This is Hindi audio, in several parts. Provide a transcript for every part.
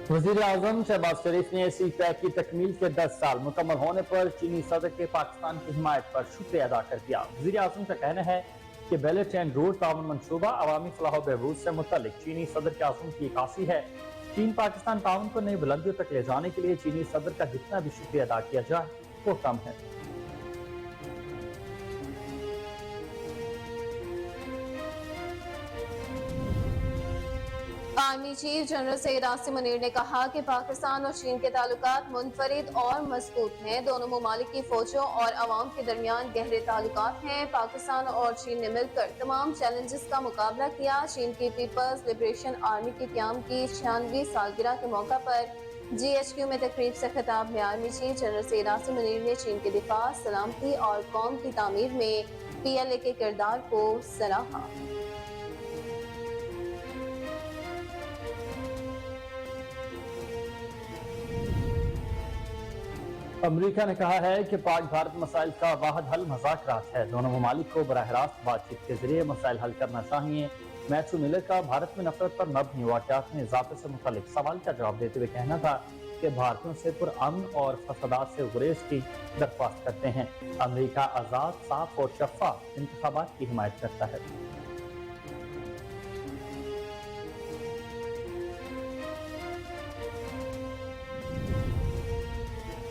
वजीर आजम शहबाज शरीफ ने सी पैक की तकमील के 10 साल मुकम्मल होने पर चीनी सदर के पाकिस्तान की हिमायत पर शुक्रिया अदा कर दिया। वजीर आजम का कहना है कि बेल्ट एंड रोड ताउन मनसूबा अवामी फलाह बहबूद से मुतल्लिक चीनी सदर के आजम की अक्सी है। चीन पाकिस्तान ताउन को नई बुलंदियों तक ले जाने के लिए चीनी सदर का जितना भी शुक्रिया अदा किया जाए वो कम है। Army chief general Syed Asim Munir ने कहा कि पाकिस्तान और चीन के ताल्लुकात मुनफरिद और मजबूत हैं। दोनों ममालिक की फौजों और अवाम के दरमियान गहरे ताल्लुकात हैं। पाकिस्तान और चीन ने मिलकर तमाम चैलेंजेस का मुकाबला किया। चीन की पीपल्स लिबरेशन आर्मी के क्याम की 96वीं सालगिरह के मौका पर GHQ में तकरीब से खिताब में army chief general Syed Asim Munir ने चीन के दिफा, सलामती और कौम की तामीर में PLA के किरदार को सराहा। अमरीका ने कहा है कि पाक भारत मसाइल का वाहद हल मुज़ाकरात है। दोनों ममालिक को बराह रास्त बातचीत के जरिए मसाइल हल करना चाहिए। मैथ्यू मिलर का भारत में नफरत पर मबनी वाक़यात में इजाफे से मुतालिक सवाल का जवाब देते हुए कहना था कि भारतीयों से पुरअमन और फसादात से गुरेज की दरख्वास्त करते हैं। अमरीका आज़ाद, साफ और शफाफ इंतखाबात की हिमायत करता है।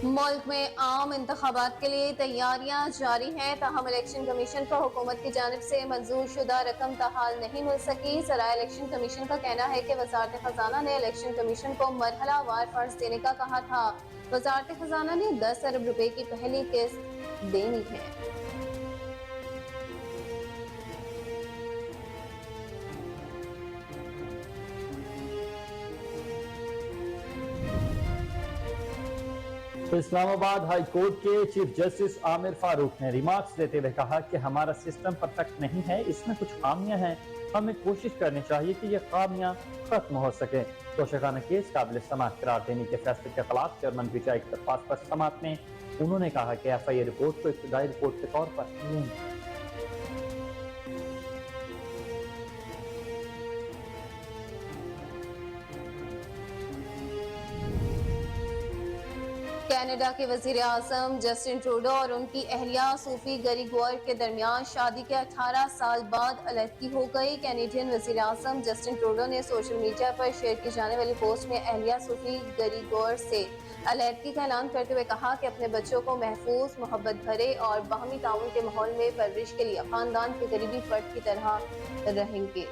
मुल्क में आम इंतखाबात के लिए तैयारियां जारी हैं, ताहम इलेक्शन कमीशन को हुकूमत की जानिब से मंजूर शुदा रकम ताहाल नहीं मिल सकी। सराय इलेक्शन कमीशन का कहना है कि वजारत खजाना ने इलेक्शन कमीशन को मरहला वार फंड्स देने का कहा था। वजारत खजाना ने 10 अरब रुपए की पहली किस्त देनी है। इस्लामाबाद हाई कोर्ट के चीफ जस्टिस आमिर फारूक ने रिमार्क्स देते हुए कहा कि हमारा सिस्टम परफेक्ट नहीं है, इसमें कुछ खामियां हैं। हमें कोशिश करनी चाहिए कि ये खामियां खत्म हो सके। तोशाखाना केस काबिल समाअत करार देने के फैसले के खिलाफ चेयरमैन विजय की दरख्वास्त पर समाअत में उन्होंने कहा कि FIA रिपोर्ट को इब्तदाई रिपोर्ट के तौर पर लेंगे। कनाडा के वजीर आजम जस्टिन ट्रूडो और उनकी अहलिया सूफी गरीगोर के दरमियान शादी के 18 साल बाद अलहदगी हो गई। कैनेडियन वजीर आजम जस्टिन ट्रूडो ने सोशल मीडिया पर शेयर की जाने वाली पोस्ट में अहलिया सूफी गरीगोर से अलहदगी का ऐलान करते हुए कहा कि अपने बच्चों को महफूज, मोहब्बत भरे और बाहमी ताउन के माहौल में परवरिश के लिए खानदान के करीबी फर्द की तरह रहेंगे।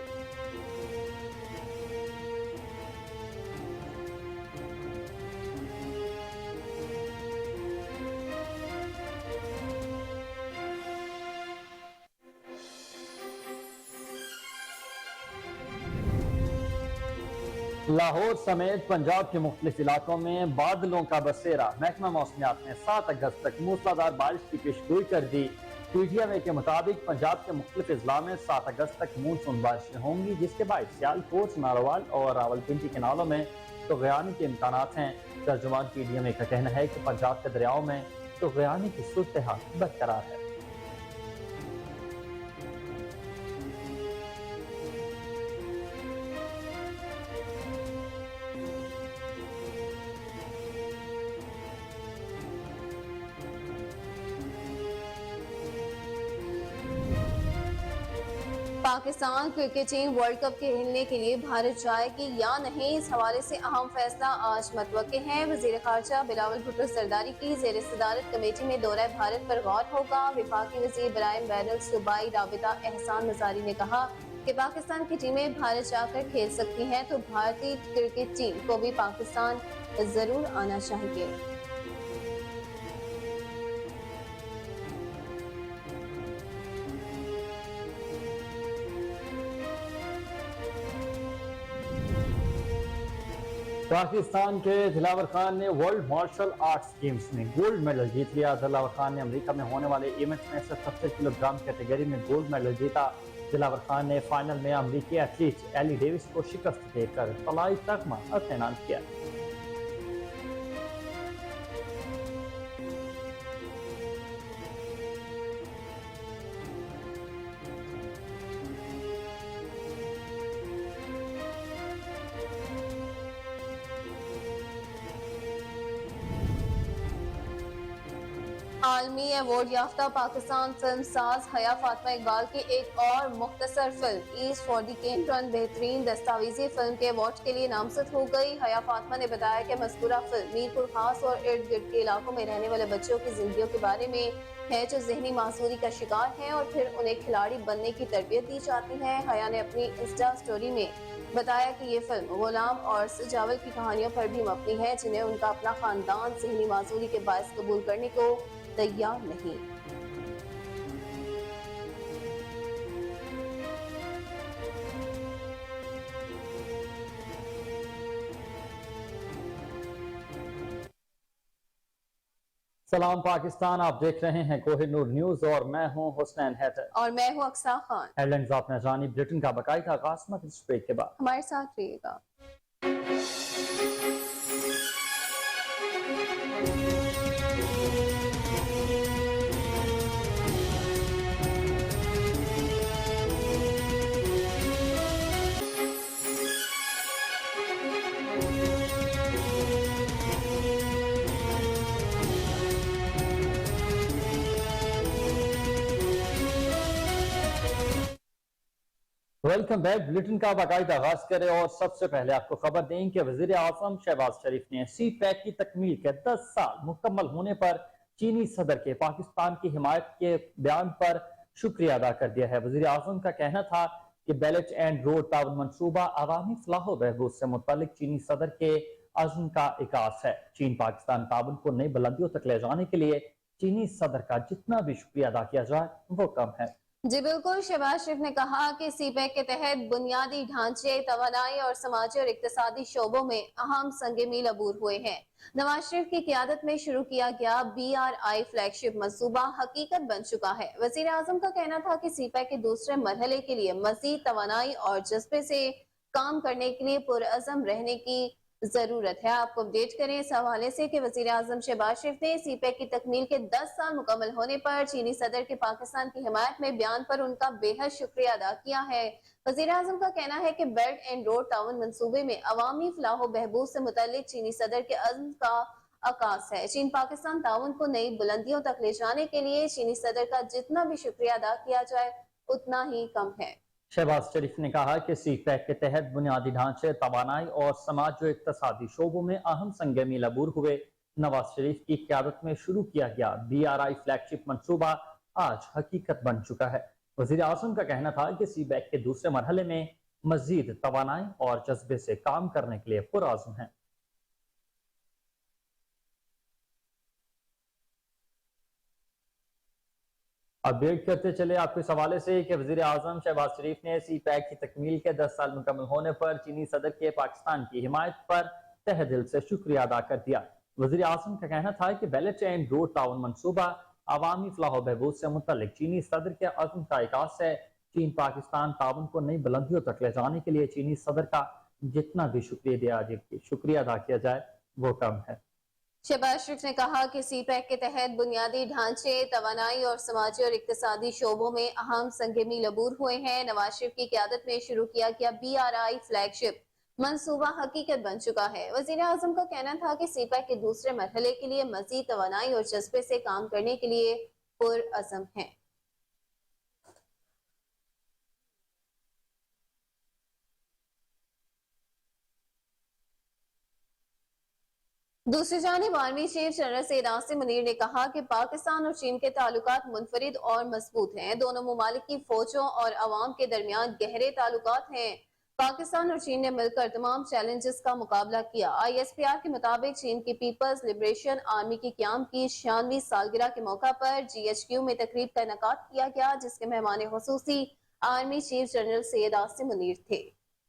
लाहौर समेत पंजाब के मुख्तलिफ इलाकों में बादलों का बसेरा। महकमा मौसमियात ने 7 अगस्त तक मूसलाधार बारिश की पेशगोई कर दी। PTMA के मुताबिक पंजाब के मुख्तलिफ अजला में 7 अगस्त तक मानसून बारिशें होंगी, जिसके बाद सियालकोट, नारोवाल और रावलपिंडी के नालों में तुग़यानी के इम्कानात हैं। तर्जुमान PTMA का कहना है कि पंजाब के दरियाओं में तुग़यानी की सूरत हाल बरकरार है। Pakistan cricket team world cup खेलने के लिए भारत जाएगी या नहीं, इस हवाले से अहम फैसला आज मतवक्के है। वजीर खारजा बिलावल भुट्टो सरदारी की जेर सदारत कमेटी में दौरा भारत पर गौर होगा। विफाकी वजीर बराए बैनुल सूबाई राबिता एहसान नजारी ने कहा कि पाकिस्तान की टीमें भारत जाकर खेल सकती हैं तो भारतीय क्रिकेट टीम को भी पाकिस्तान जरूर आना चाहिए। पाकिस्तान के दिलावर खान ने वर्ल्ड मार्शल आर्ट्स गेम्स में गोल्ड मेडल जीत लिया। दिलावर खान ने अमेरिका में होने वाले इवेंट्स में 77 किलोग्राम कैटेगरी में गोल्ड मेडल जीता। दिलावर खान ने फाइनल में अमेरिकी एथलीट एली डेविस को शिकस्त देकर तलाई तगमा अपने नाम किया। आलमी अवार्ड याफ्ता पाकिस्तान फिल्म साज हया फातिमा इकबाल की एक और मुख्तसर फिल्म ईस्ट फॉर द केन रन बेहतरीन दस्तावेजी फिल्म के अवार्ड के लिए नामजद हो गई। हया फातिमा ने बताया कि मज़कूरा फिल्म मीरपुर खास और इर्द गिर्द के इलाकों में रहने वाले बच्चों की जिंदगियों के बारे में है जो जहनी मासूरी का शिकार हैं और फिर उन्हें खिलाड़ी बनने की तरबियत दी जाती है। हया ने अपनी इंस्टा स्टोरी में बताया कि ये फिल्म गुलाम और सजावल की कहानियों पर भी मबनी है जिन्हें उनका अपना खानदान जहनी मासूरी के बायस कबूल करने को तैयार नहीं। सलाम पाकिस्तान, आप देख रहे हैं कोहिनूर न्यूज और मैं हूं हुसनैन हैदर और मैं हूं अक्सा खान। हेडलाइंस आपने जानी, बुलेटिन का बाकायदा आगाज मगरिब ब्रेक के बाद। हमारे साथ रहिएगा। Welcome back. बुलेटिन का बाकायदा आगाज करें और सबसे पहले आपको खबर दें कि वजीर आजम शहबाज शरीफ ने सी पैक की तकमील के 10 साल मुकम्मल होने पर चीनी सदर के पाकिस्तान की हिमायत के बयान पर शुक्रिया अदा कर दिया है। वजीर आजम का कहना था कि बेल्ट एंड रोड ताउन मनसूबा अवामी फलाह बहबूद से मुतल्लिक चीनी सदर के अज़्म का इकास है। चीन पाकिस्तान ताउन को नई बुलंदियों तक ले जाने के लिए चीनी सदर का जितना भी शुक्रिया अदा किया जाए वो कम है। जी बिल्कुल, शहबाज शरीफ ने कहा कि सीपैक के तहत बुनियादी ढांचे, तवानाई और समाजी और इक्तिसादी शोबों में अहम संगे मील अबूर हुए हैं। नवाज शरीफ की क़यादत में शुरू किया गया BRI फ्लैगशिप मंसूबा हकीकत बन चुका है। वजीर आजम का कहना था कि सीपैक के दूसरे मरहले के लिए मजीद तवानाई और जज्बे से काम करने के लिए पुरअज़म रहने की जरूरत है। आपको अपडेट करें इस हवाले से कि वजीर आजम शहबाज शरीफ ने सीपैक की तकमील के 10 साल मुकम्मल होने पर चीनी सदर के पाकिस्तान की हिमायत में बयान पर उनका बेहद शुक्रिया अदा किया है। वजीर आजम का कहना है कि बेल्ट एंड रोड ताउन मंसूबे में अवामी फलाह बहबूद से मुतल्लिक चीनी सदर के अज़्म का आकाश है। चीन पाकिस्तान ताउन को नई बुलंदियों तक ले जाने के लिए चीनी सदर का जितना भी शुक्रिया अदा किया जाए उतना ही कम है। शहबाज शरीफ ने कहा कि सी पैक के तहत बुनियादी ढांचे, तवानाई और समाज व इक्तसादी शोबों में अहम संगे मील अबूर हुए। नवाज शरीफ की क़यादत में शुरू किया गया BRI फ्लैगशिप मंसूबा आज हकीकत बन चुका है। वज़ीर आज़म का कहना था कि सी पैक के दूसरे मरहले में मजीद तवानाई और जज्बे से काम करने के लिए पुरअज़्म है। अपडेट करते चले आपको इस हवाले से कि वजीर आजम शहबाज शरीफ ने सी पैक की तकमील के 10 साल मुकम्मल होने पर चीनी सदर के पाकिस्तान की हिमायत पर तहे दिल से शुक्रिया अदा कर दिया। वजीर आजम का कहना था कि बेल्ट एंड रोड ताउन मनसूबा अवामी फलाह बहबूद से मुतल्लिक चीनी सदर के अज़्म का इकास है। चीन पाकिस्तान ताउन को नई बुलंदियों तक ले जाने के लिए चीनी सदर का जितना भी शुक्रिया अदा किया जाए वो कम है। शहबाज शरीफ ने कहा कि सीपैक के तहत बुनियादी ढांचे, तवानाई और समाजी और इक्तिसादी शोबों में अहम संगे मील अबूर हुए हैं। नवाज शरीफ की क़यादत में शुरू किया गया BRI फ्लैगशिप मंसूबा हकीकत बन चुका है। वजीर आजम का कहना था कि सीपैक के दूसरे मरहले के लिए मजीद तवानाई और जज्बे से काम करने के लिए पुरअज़म है। दूसरी जानिब army chief general Syed Asim Munir ने कहा कि पाकिस्तान और चीन के ताल्लुकात मुनफरिद और मजबूत हैं। दोनों मुमालिक की फौजों और अवाम के दरमियान गहरे ताल्लुकात हैं। पाकिस्तान और चीन ने मिलकर तमाम चैलेंजेस का मुकाबला किया। ISPR के मुताबिक चीन की पीपल्स लिबरेशन आर्मी की क़याम की 96वीं सालगिरह के मौका पर GHQ में तकरीब का इनेकाद किया गया, जिसके मेहमान खुसूसी army chief general Syed Asim Munir थे।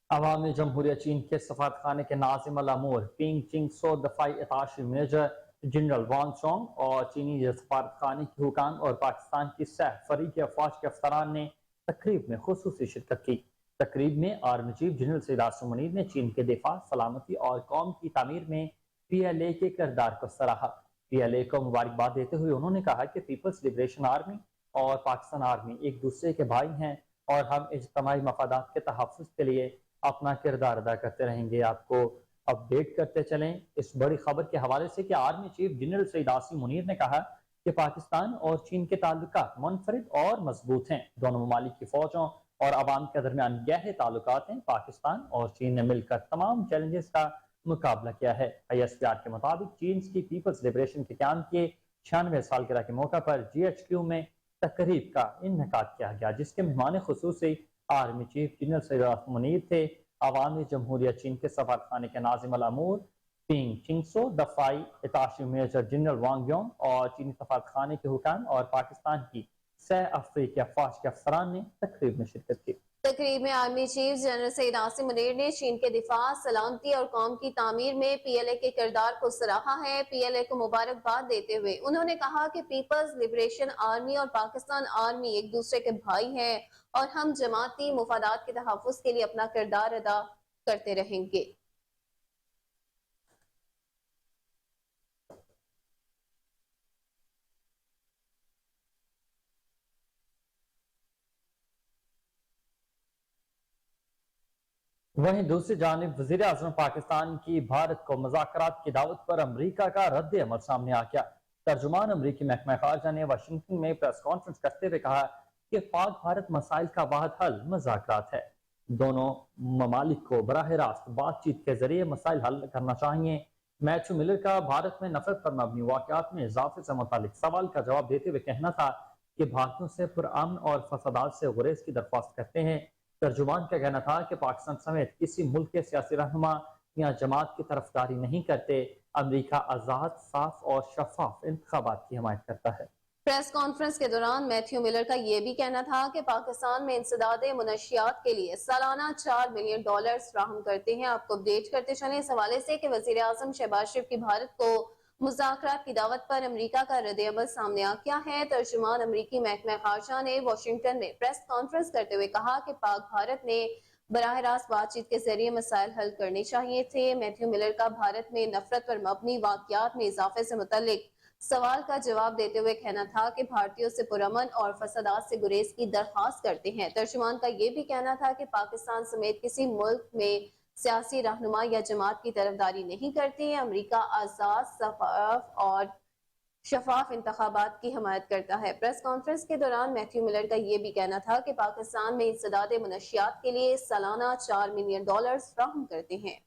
अवामी जमहूरिया चीन के सफारत खाने के नाजिम अल-अमूर पिंग चिंग सो दफाई अताशी मेजर जनरल वांग चोंग और चीनी सफारत खाने के हुकाम और पाकिस्तान की सह फरीक अफवाज के अफसरान ने तकरीब में खुसूसी शिरकत की। तकरीब में army chief general Syed Asim Munir ने चीन के दिफा, सलामती और कौम की तामीर में PLA के किरदार को सराहा। PLA को मुबारकबाद देते हुए उन्होंने कहा कि पीपल्स लिबरेशन आर्मी और पाकिस्तान आर्मी एक दूसरे के भाई हैं और हम इज्तमाई मफादात के तहफ़्फ़ुज़ के लिए अपना किरदार अदा करते रहेंगे। आपको अपडेट करते चलें इस बड़ी खबर के हवाले से कि army chief general Syed Asim Munir ने कहा कि पाकिस्तान और चीन के ताल्लुकात मुनफरिद और मजबूत हैं। दोनों ममालिक की फौजों और आवाम के दरमियान गहरे ताल्लुकात हैं। पाकिस्तान और चीन ने मिलकर तमाम चैलेंजेस का मुकाबला किया है। ISPR के मुताबिक चीन की पीपल्स लिबरेशन के क्याम के 96 सालगिरह के मौका पर GHQ में तकरीब का इन्नेकाद किया गया, जिसके मेहमान खुसूसी army chief general Syed Munir थे। अवामी जमहूरिया चीन के सफारतखाने के नाजिम अल अमूर पिंग चिंगसो, दफाई इताशी मेजर जनरल वांग योंग और चीनी सफारतखाने के हुकाम और पाकिस्तान की सह अफ्रीकी अफवाज के अफसरान ने तकरीब में शिरकत की। तकरीब में army chief general Syed Asim Munir ने चीन के दिफा, सलामती और कौम की तामीर में PLA के किरदार को सराहा है। PLA को मुबारकबाद देते हुए उन्होंने कहा कि पीपल्स लिबरेशन आर्मी और पाकिस्तान आर्मी एक दूसरे के भाई हैं और हम जमाती मुफादात के तहफ़्फ़ुज़ के लिए अपना किरदार अदा करते रहेंगे। वहीं दूसरी जानिब वज़ीर आज़म पाकिस्तान की भारत को मुज़ाकरात की दावत पर अमरीका का रद्द अमल सामने आ गया। तर्जुमान अमरीकी महकमा खारजा ने वाशिंगटन में प्रेस कॉन्फ्रेंस करते हुए कहा कि पाक भारत मसाइल का वाहिद हल मुज़ाकरात है। दोनों ममालिक को बराह रास्त बातचीत के जरिए मसाइल हल करना चाहिए। मैथ्यू मिलर का भारत में नफरत पर मबनी वाक़यात में इजाफे से मुतालिक सवाल का जवाब देते हुए कहना था कि भारतीयों से पुरअमन और फसादात से गुरेज की दरख्वास्त करते हैं। तर्जुमान का कहना था कि पाकिस्तान समेत किसी मुल्क के सियासी रहनुमा या जमात की तरफदारी नहीं करते। अमरीका आज़ाद, साफ और शफाफ इंतखाबात की हिमायत करता है। प्रेस कॉन्फ्रेंस के दौरान मैथ्यू मिलर का यह भी कहना था कि पाकिस्तान में इंसदाद मुनशियात के लिए सालाना $4 मिलियन फ्राहम करते हैं। आपको अपडेट करते चले इस हवाले से कि वजीर आजम शहबाज शरीफ की भारत को मुज़ाकरात की दावत पर अमरीका का रद्द-ए-अमल सामने आ गया है। तर्जुमान अमरीकी महकमा खारजा ने वाशिंगटन में प्रेस कॉन्फ्रेंस करते हुए कहा कि पाक भारत ने बराह रास्त बातचीत के जरिए मसाइल हल करने चाहिए थे। मैथ्यू मिलर का भारत में नफरत पर मबनी वाक़यात में इजाफे से मुतल्लिक सवाल का जवाब देते हुए कहना था कि भारतीयों से पुरअमन और फसादात से गुरेज की दरख्वास्त करते हैं। तर्जुमान का यह भी कहना था कि पाकिस्तान समेत किसी मुल्क में सियासी रहनुमा या जमात की तरफदारी नहीं करती है। अमरीका आज़ाद, शफाफ और शफाफ इंतखाबात की हिमायत करता है। प्रेस कॉन्फ्रेंस के दौरान मैथ्यू मिलर का यह भी कहना था कि पाकिस्तान में इंसदाद मुनशियात के लिए सालाना $4 मिलियन फ्राहम करते हैं।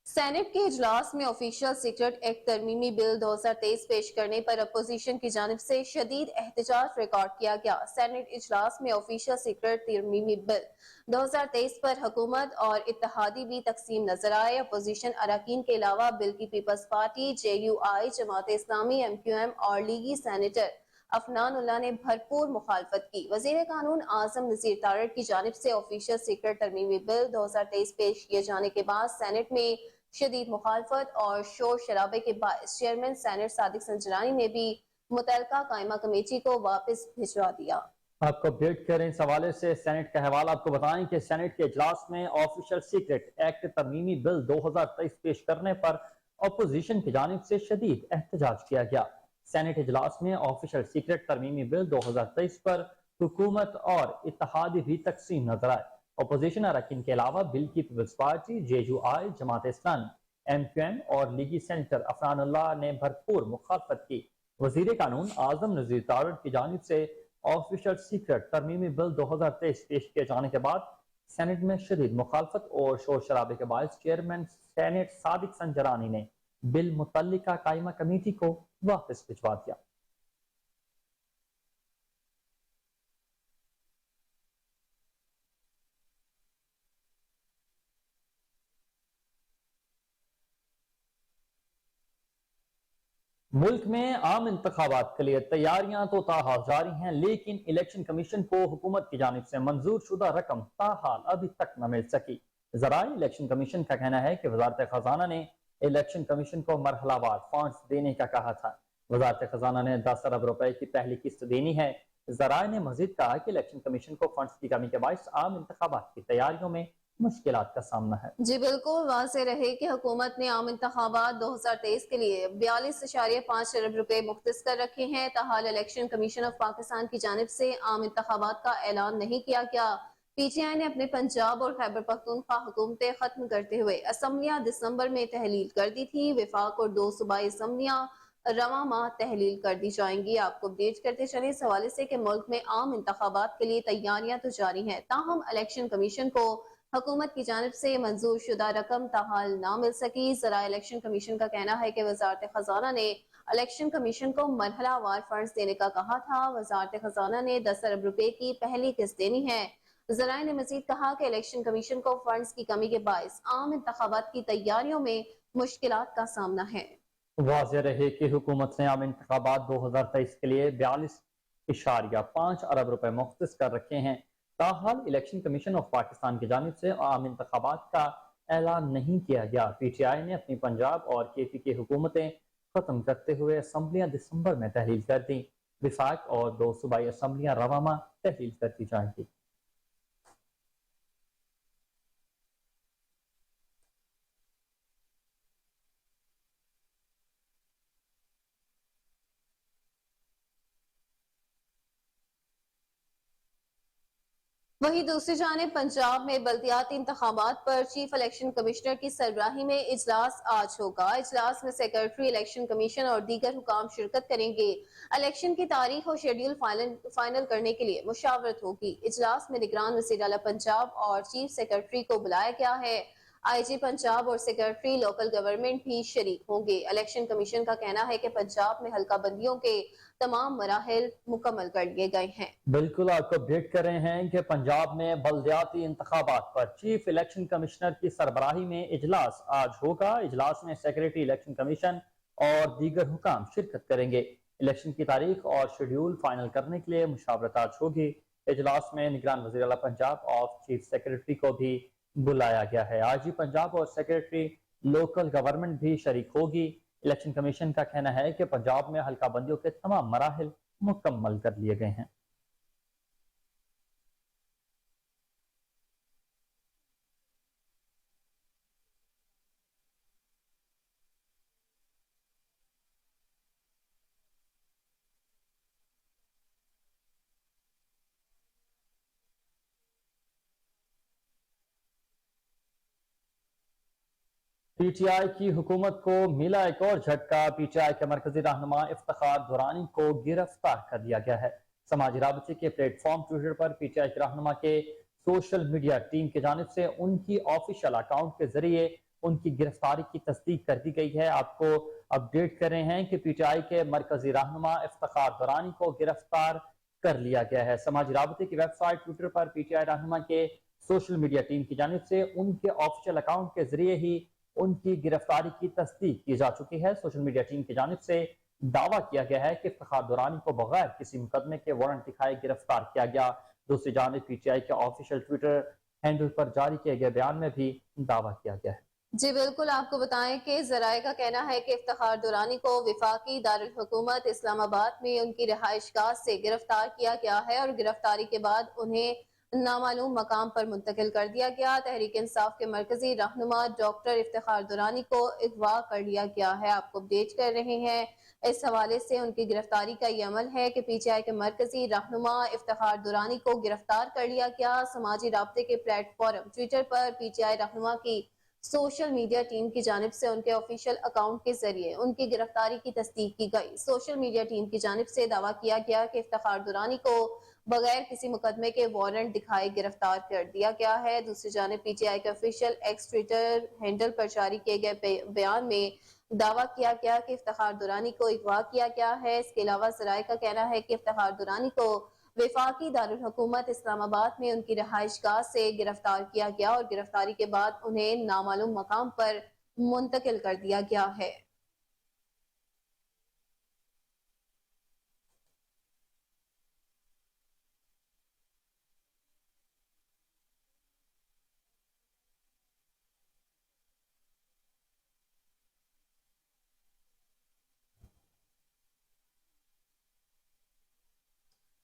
सेनेट के इजलास में ऑफिशियल सीक्रेट एक्ट तरमीमी बिल 2023 पेश करने पर अपोजिशन की जानिब से शदीद एहतजाज रिकॉर्ड किया गया। सेनेट इजलास में ऑफिशियल सीक्रेट तरमीमी बिल 2023 पर हुकूमत और इत्तेहादी भी तकसीम नजर आए। अपोजिशन अरकान के अलावा बिल की peoples party, JUI, Jamaat Islami, MQM और लीगी सेनेटर अफनानुल्लाह ने भरपूर मुखालफत की। वजीर कानून आजम नजीर तारड़ की जानिब से ऑफिशियल सीक्रेट तरमीमी बिल 2023 पेश किए जाने के बाद सेनेट में शदीद मुखालफत और शोर शराबे के बायस चेयरमैन सेनेट सादिक संजरानी ने भी मुतल्लिका कायमा कमेटी को वापस भिजवा दिया। आपको अपडेट करें इस हवाले से सेनेट का हवाला आपको बताएं कि सेनेट के इजलास में ऑफिशियल सीक्रेट एक्ट तरमीमी बिल 2023 पेश करने पर अपोजिशन की जानिब से शदीद एहतजाज किया गया। सेनेट इजलास में ऑफिशियल सीक्रेट तरमीमी बिल 2023 पर हुकूमत और इत्तेहादी भी तकसीम नजर आए। अपोजिशन अरकान के अलावा बिल की peoples party, JUI, Jamaat Islami, MQM और लीगी सेनेटर अफनानुल्लाह ने भरपूर मुखालफत की। वजीर कानून आजम नजीर तारड़ की जानिब से ऑफिशियल सीक्रेट तरमीमी बिल 2023 पेश किए जाने के बाद सेनेट में शदीद मुखालफत और शोर शराबे के बायस चेयरमैन सेनेट सादिक संजरानी ने बिल मुतल्लिका कायमा कमेटी को वापस भिजवा दिया। मुल्क में आम इंतखाबात के लिए तैयारियां तो ताहाल जारी हैं, लेकिन इलेक्शन कमीशन को हुकूमत की जानिब से मंजूर शुदा रकम ताहाल अभी तक न मिल सकी। ज़राए इलेक्शन कमीशन का कहना है कि वजारत खजाना ने इलेक्शन कमीशन को मरहलावार फंड्स देने का कहा था। वजारत खजाना ने 10 अरब रुपए की पहली किस्त देनी है। ज़राए ने मजीद कहा कि इलेक्शन कमीशन को फंड्स की कमी के बायस आम इंतखाबात की तैयारियों में मुश्किलात का सामना है। जी बिल्कुल, वाज़ेह रहे कि हुकूमत ने आम इंतखाबात 2023 के लिए 42.5 अरब रुपए मुख्तस कर रखे हैं। ताहाल इलेक्शन कमीशन ऑफ पाकिस्तान की जानिब से आम इंतखाबात का ऐलान नहीं किया गया। PTI ने अपने पंजाब और खैबर पख्तूनख्वा हुकूमतें खत्म करते हुए असम्बलियां दिसंबर में तहलील कर दी थी। विफाक और 2 सूबाई असम्बलियां रवां माह तहलील कर दी जाएंगी। आपको अपडेट करते चले इस हवाले से कि मुल्क में आम इंतखाबात के लिए तैयारियां तो जारी हैं, ताहम इलेक्शन कमीशन को हुकूमत की जानिब से मंजूर शुदा रकम ताहाल ना मिल सकी। जरा इलेक्शन कमीशन का कहना है कि वजारत खजाना ने इलेक्शन कमीशन को मरहलावार फंड्स देने का कहा था। वजारत खजाना ने 10 अरब रुपए की पहली किस्त देनी है। जराये ने मजीद कहा कि इलेक्शन कमीशन को फंड्स की कमी के बायस आम इंतखाबात की तैयारियों में मुश्किलात का सामना है। वाज़ेह रहे कि हुकूमत ने आम इंतखाबात 2023 के लिए 42.5 अरब रुपए मुख्तस कर रखे हैं। ताहाल इलेक्शन कमीशन ऑफ पाकिस्तान की जानिब से आम इंतखाबात का ऐलान नहीं किया गया। PTI ने अपनी पंजाब और KP की हुकूमतें खत्म करते हुए असम्बलियां दिसंबर में तहलील कर दी। विफाक और 2 सूबाई असम्बलियां रवामा तहलील कर दी जाएंगी। वहीं दूसरी जानिब पंजाब में बल्दियाती इंतखाबात पर चीफ इलेक्शन कमिश्नर की सरबराही में इजलास आज होगा। इजलास में सेक्रेटरी इलेक्शन कमीशन और दीगर हुकाम शिरकत करेंगे। इलेक्शन की तारीख और शेड्यूल फाइनल करने के लिए मुशावरत होगी। इजलास में निगरान वज़ीर आला पंजाब और चीफ सेक्रेटरी को बुलाया गया है। IG पंजाब और सेक्रेटरी लोकल गवर्नमेंट भी शरीक होंगे। इलेक्शन कमीशन का कहना है कि पंजाब में हल्का बंदियों के तमाम मराहिल मुकम्मल कर लिए गए हैं। बिल्कुल, आपको अपडेट कर रहे हैं कि पंजाब में बल्दियाती इंतखाबात पर चीफ इलेक्शन कमिश्नर की सरबराही में इजलास आज होगा। इजलास में सेक्रेटरी इलेक्शन कमीशन और दीगर हुकाम शिरकत करेंगे। इलेक्शन की तारीख और शेड्यूल फाइनल करने के लिए मुशावरत आज होगी। इजलास में निगरान वज़ीर आला पंजाब और चीफ सेक्रेटरी को भी बुलाया गया है। आज ही पंजाब और सेक्रेटरी लोकल गवर्नमेंट भी शरीक होगी। इलेक्शन कमीशन का कहना है कि पंजाब में हल्का बंदियों के तमाम मराहिल मुकम्मल कर लिए गए हैं। PTI की हुकूमत को मिला एक और झटका। PTI के मरकजी रहनुमा इफ्तिखार दुरानी को गिरफ्तार कर लिया गया है। समाजी राबते के प्लेटफॉर्म ट्विटर पर PTI के रहनुमा के सोशल मीडिया टीम की जानिब से उनकी ऑफिशियल अकाउंट के जरिए उनकी गिरफ्तारी की तस्दीक कर दी गई है। आपको अपडेट कर रहे हैं कि PTI के मरकजी रहनुमा इफ्तिखार दुरानी को गिरफ्तार कर लिया गया है। समाजी राबते की वेबसाइट ट्विटर पर PTI रहनुमा के सोशल मीडिया टीम की जानिब से उनके ऑफिशियल अकाउंट के जरिए ही उनकी गिरफ्तारी की तस्दीक की जा चुकी है। सोशल मीडिया टीम की जानिब से दावा किया गया है कि इफ्तिखार दुरानी को बगैर किसी मुकदमे के वारंट दिखाए गिरफ्तार किया गया। दूसरी जानिब PTI के ऑफिशियल ट्विटर हैंडल पर जारी किए गए बयान में भी दावा किया गया है। जी बिल्कुल, आपको बताएं कि जराये का कहना है कि इफ्तिखार दुरानी को विफाकी दारुल हुकूमत इस्लामाबाद में उनकी रिहाइशगाह से गिरफ्तार किया गया है और गिरफ्तारी के बाद उन्हें नामालूम मकाम पर मुंतकिल कर दिया गया। तहरीक इंसाफ के मरकजी रहनुमा डॉक्टर इफ्तिखार दुरानी को अगवा कर लिया गया है। आपको अपडेट कर रहे हैं इस हवाले से उनकी गिरफ्तारी का ये अमल है कि PTI के मरकजी रहनुमा इफ्तिखार दुरानी को गिरफ्तार कर लिया गया। समाजी राब्ते के प्लेटफॉर्म ट्विटर पर PTI रहनुमा की सोशल मीडिया टीम की जानिब से उनके ऑफिशियल अकाउंट के जरिए उनकी गिरफ्तारी की तस्दीक की गई। सोशल मीडिया टीम की जानिब से दावा किया गया कि इफ्तिखार दुरानी को बगैर किसी मुकदमे के वारंट दिखाए गिरफ्तार कर दिया गया है। दूसरी जानिब PTI के ऑफिशियल एक्स ट्विटर हैंडल पर जारी किए गए बयान में दावा किया गया कि इफ्तिखार दुरानी को अगवा किया गया है। इसके अलावा जराये का कहना है कि इफ्तिखार दुरानी को वफाकी दारुल हुकूमत इस्लामाबाद में उनकी रिहाइशगाह से गिरफ्तार किया गया और गिरफ्तारी के बाद उन्हें नामालूम मकाम पर मुंतकिल कर दिया गया है।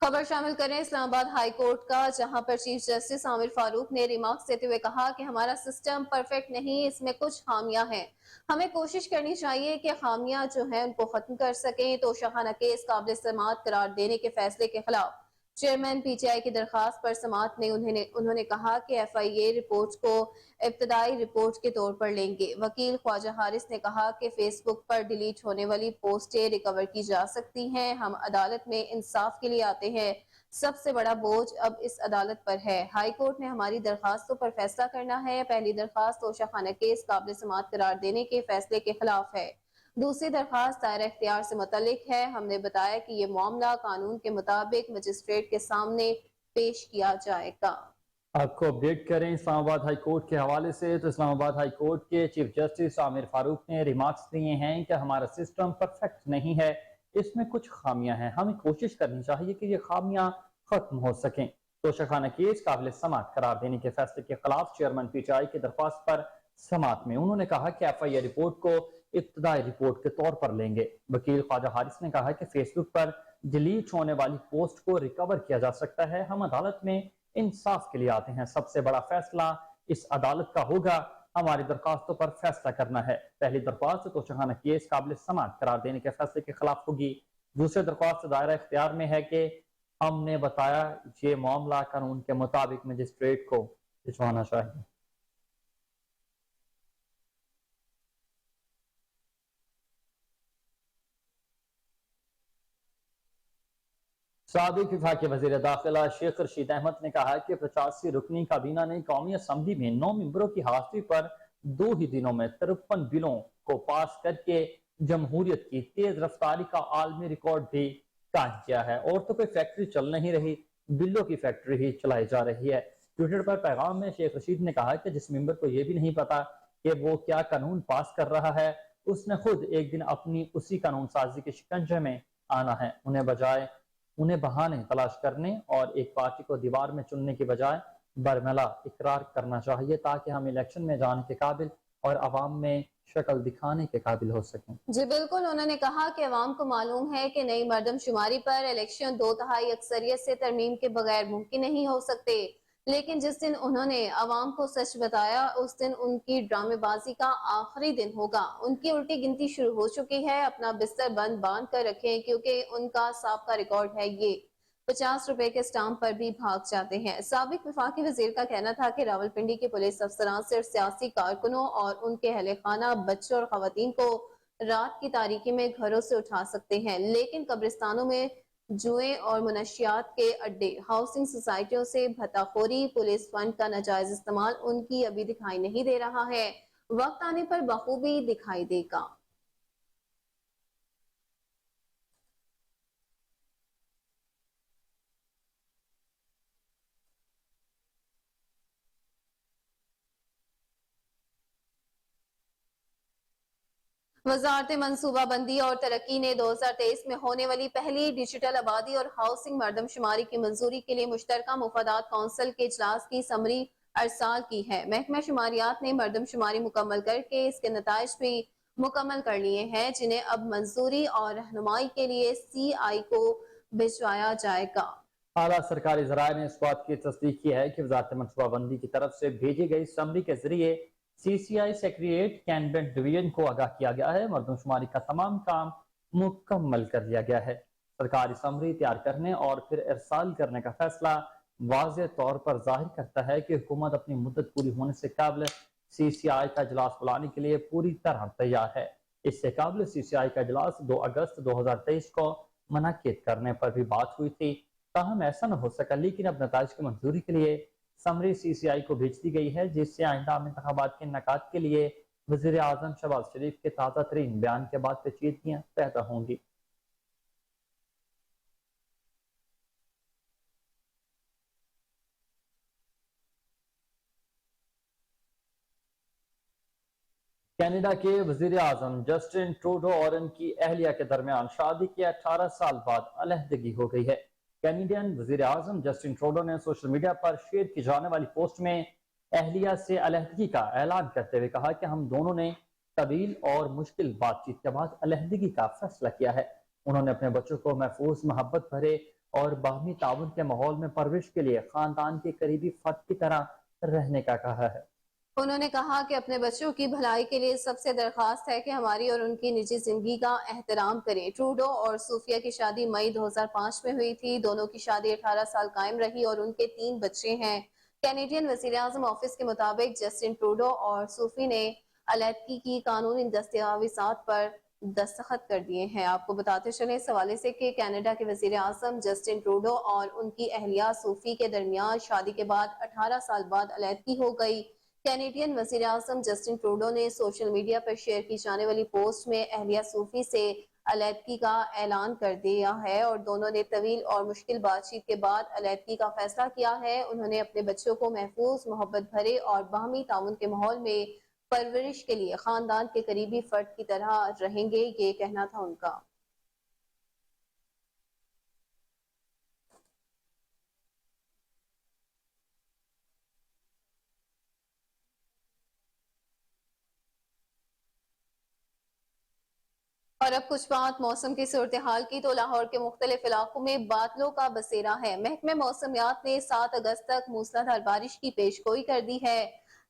खबर शामिल करें इस्लामाबाद हाई कोर्ट का, जहां पर चीफ जस्टिस आमिर फारूक ने रिमार्क्स देते हुए कहा कि हमारा सिस्टम परफेक्ट नहीं, इसमें कुछ खामियां हैं। हमें कोशिश करनी चाहिए कि खामियां जो हैं उनको खत्म कर सकें। तो शाहाना केस काबिल समाअत करार देने के फैसले के खिलाफ चेयरमैन पीटीआई की दरखास्त पर समाअत में उन्होंने कहा कि एफआईए रिपोर्ट को इब्तदाई रिपोर्ट के तौर पर लेंगे। वकील ख्वाजा हारिस ने कहा कि फेसबुक पर डिलीट होने वाली पोस्टें रिकवर की जा सकती हैं। हम अदालत में इंसाफ के लिए आते हैं, सबसे बड़ा बोझ अब इस अदालत पर है। हाई कोर्ट ने हमारी दरखास्तों पर फैसला करना है। पहली दरखास्त तोशा खाना केस काबिल समाअत करार देने के फैसले के खिलाफ है। दूसरी दरखास्त दायरा इख्तियार से मुतल्लिक है। हमने बताया कि ये मामला कानून के मुताबिक मजिस्ट्रेट के सामने पेश किया जाएगा। आपको अपडेट करें इस्लामाबाद हाई कोर्ट के हवाले से, तो इस्लामाबाद हाई कोर्ट के चीफ जस्टिस आमिर फारूक ने रिमार्क्स दिए हैं कि हमारा सिस्टम परफेक्ट नहीं है, इसमें कुछ खामियां हैं, हमें कोशिश करनी चाहिए कि ये खामियां खत्म हो सकें। तो शखाना केस काबिल समाअत करार देने के फैसले के खिलाफ चेयरमैन पीटीआई की दरख्वास्त पर समाअत में उन्होंने कहा कि एफआईए रिपोर्ट को इब्तदाई रिपोर्ट के तौर पर लेंगे। वकील ख्वाजा हारिस ने कहा कि फेसबुक पर डिलीट होने वाली पोस्ट को रिकवर किया जा सकता है। हम अदालत में इंसाफ के लिए आते हैं, सबसे बड़ा फैसला इस अदालत का होगा। हमारी दरखास्तों पर फैसला करना है। पहली दरख्वास्त तो शहाना केस काबिल समाअत करार देने के फैसले के खिलाफ होगी। दूसरी दरख्वास्त दायरा इख्तियार में है कि हमने बताया ये मामला कानून के मुताबिक मजिस्ट्रेट को भिजवाना चाहिए। साबिक विफाकी वज़ीर दाखिला शेख रशीद अहमद ने कहा कि 85 रुकनी काबीना ने कौमी असम्बली में 9 मेंबरों की हाजिरी पर 2 ही दिनों में 53 बिलों को पास करके जमहूरियत की तेज रफ्तारी का आलमी रिकॉर्ड भी कायम किया है। और तो कोई फैक्ट्री चल नहीं रही, बिलों की फैक्ट्री ही चलाई जा रही है। ट्विटर पर पैगाम में शेख रशीद ने कहा कि जिस मेंबर को यह भी नहीं पता कि वो क्या कानून पास कर रहा है, उसने खुद एक दिन अपनी उसी कानून साजी के शिकंजे में आना है। उन्हें बहाने तलाश करने और एक पार्टी को दीवार में चुनने की बजाय बरमला इकरार करना चाहिए, ताकि हम इलेक्शन में जाने के काबिल और अवाम में शक्ल दिखाने के काबिल हो सकें। जी बिल्कुल, उन्होंने कहा कि अवाम को मालूम है कि नई मर्दमशुमारी पर इलेक्शन 2/3 अक्सरियत से तरमीम के बगैर मुमकिन नहीं हो सकते। लेकिन जिस दिन उन्होंने अवाम को सच बताया, उस दिन उनकी ड्रामेबाजी का आखिरी दिन होगा। उनकी उल्टी गिनती शुरू हो चुकी है। अपना बिस्तर बंद बांध कर रखें, क्योंकि उनका साबका रिकॉर्ड है ये 50 रुपए के स्टाम्प पर भी भाग जाते हैं। साबिक वफाकी वजीर का कहना था कि रावलपिंडी के पुलिस अफसरान सिर्फ सियासी कारकुनों और उनके अहले खाना, बच्चों और खवातीन को रात की तारीकी में घरों से उठा सकते हैं, लेकिन कब्रिस्तानों में जुए और मुनशियात के अड्डे, हाउसिंग सोसाइटियों से भत्ताखोरी, पुलिस फंड का नाजायज इस्तेमाल उनकी अभी दिखाई नहीं दे रहा है। वक्त आने पर बखूबी दिखाई देगा। वजारत मनसूबाबंदी और तरक्की ने 2023 में होने वाली पहली डिजिटल आबादी और हाउसिंग मरदमशुमारी की मंजूरी के लिए मुश्तरका मुफादात कौंसिल के इजलास की समरी अरसाल की है। महकमा शुमारियात ने मरदमशुमारी मुकम्मल करके इसके नताइज भी मुकम्मल कर लिए हैं, जिन्हें अब मंजूरी और रहनुमाई के लिए CI को भिजवाया जाएगा। आला सरकारी जराये ने इस बात की तस्दीक की है कि वजारत मनसूबाबंदी की तरफ से भेजी गई समरी के जरिए CCI सेक्रेटेरिएट कैबिनेट डिवीजन को आगाह किया गया है। मरदमशुमारी का तमाम काम मुकम्मल कर लिया गया है। सरकारी समरी तैयार करने और फिर इरसाल करने का फैसला वाज़ेह तौर पर जाहिर करता है कि हुकूमत अपनी मुद्दत पूरी होने से काबिल CCI का इजलास बुलाने के लिए पूरी तरह तैयार है। इससे काबिल CCI का इजलास 2 अगस्त 2023 को मुनक्किद करने पर भी बात हुई थी, ताहम ऐसा न हो सका। लेकिन अब नताइज की मंजूरी के लिए समरी CCI को भेज दी गई है, जिससे आइंदा आम इंतखाबात के इनेकाद के लिए वज़ीर आज़म शहबाज शरीफ के ताज़ा तरीन बयान के बाद पेचीदगियां पैदा होंगी। कनाडा के वज़ीर आज़म जस्टिन ट्रूडो और उनकी अहलिया के दरमियान शादी के 18 साल बाद अलहदगी हो गई है। कैनेडियन वज़ीर आज़म जस्टिन ट्रूडो ने सोशल मीडिया पर शेयर की जाने वाली पोस्ट में अहलिया से अलहदगी का ऐलान करते हुए कहा कि हम दोनों ने तवील और मुश्किल बातचीत के बाद अलहदगी का फैसला किया है। उन्होंने अपने बच्चों को महफूज, मोहब्बत भरे और बाहमी ताउन के माहौल में परवरिश के लिए खानदान के करीबी फर्द की तरह रहने का कहा है। उन्होंने कहा कि अपने बच्चों की भलाई के लिए सबसे दरखास्त है कि हमारी और उनकी निजी जिंदगी का एहतराम करें। ट्रूडो और सूफिया की शादी मई 2005 में हुई थी। दोनों की शादी 18 साल कायम रही और उनके 3 बच्चे हैं। कैनेडियन वज़ीर-ए-आज़म ऑफिस के मुताबिक जस्टिन ट्रूडो और सूफी ने अलहदगी की कानूनी दस्तावेजात पर दस्तखत कर दिए हैं। आपको बताते चले इस हवाले से कि कनाडा के वज़ीर-ए-आज़म जस्टिन ट्रूडो और उनकी अहलिया सूफी के दरमियान शादी के बाद 18 साल बाद अलहदगी हो गई। कैनेडियन वज़ीर-ए-आज़म जस्टिन ट्रूडो ने सोशल मीडिया पर शेयर की जाने वाली पोस्ट में अहलिया सूफी से अलहदगी का ऐलान कर दिया है और दोनों ने तवील और मुश्किल बातचीत के बाद अलहदगी का फैसला किया है। उन्होंने अपने बच्चों को महफूज, मोहब्बत भरे और बाहमी ताउन के माहौल में परवरिश के लिए खानदान के करीबी फर्द की तरह रहेंगे, ये कहना था उनका। और अब कुछ बात मौसम की सूरत हाल की, तो लाहौर के मुख्तलिफ इलाकों में बादलों का बसेरा है। महकमे मौसमियात ने 7 अगस्त तक मूसलाधार बारिश की पेशगोई कर दी है।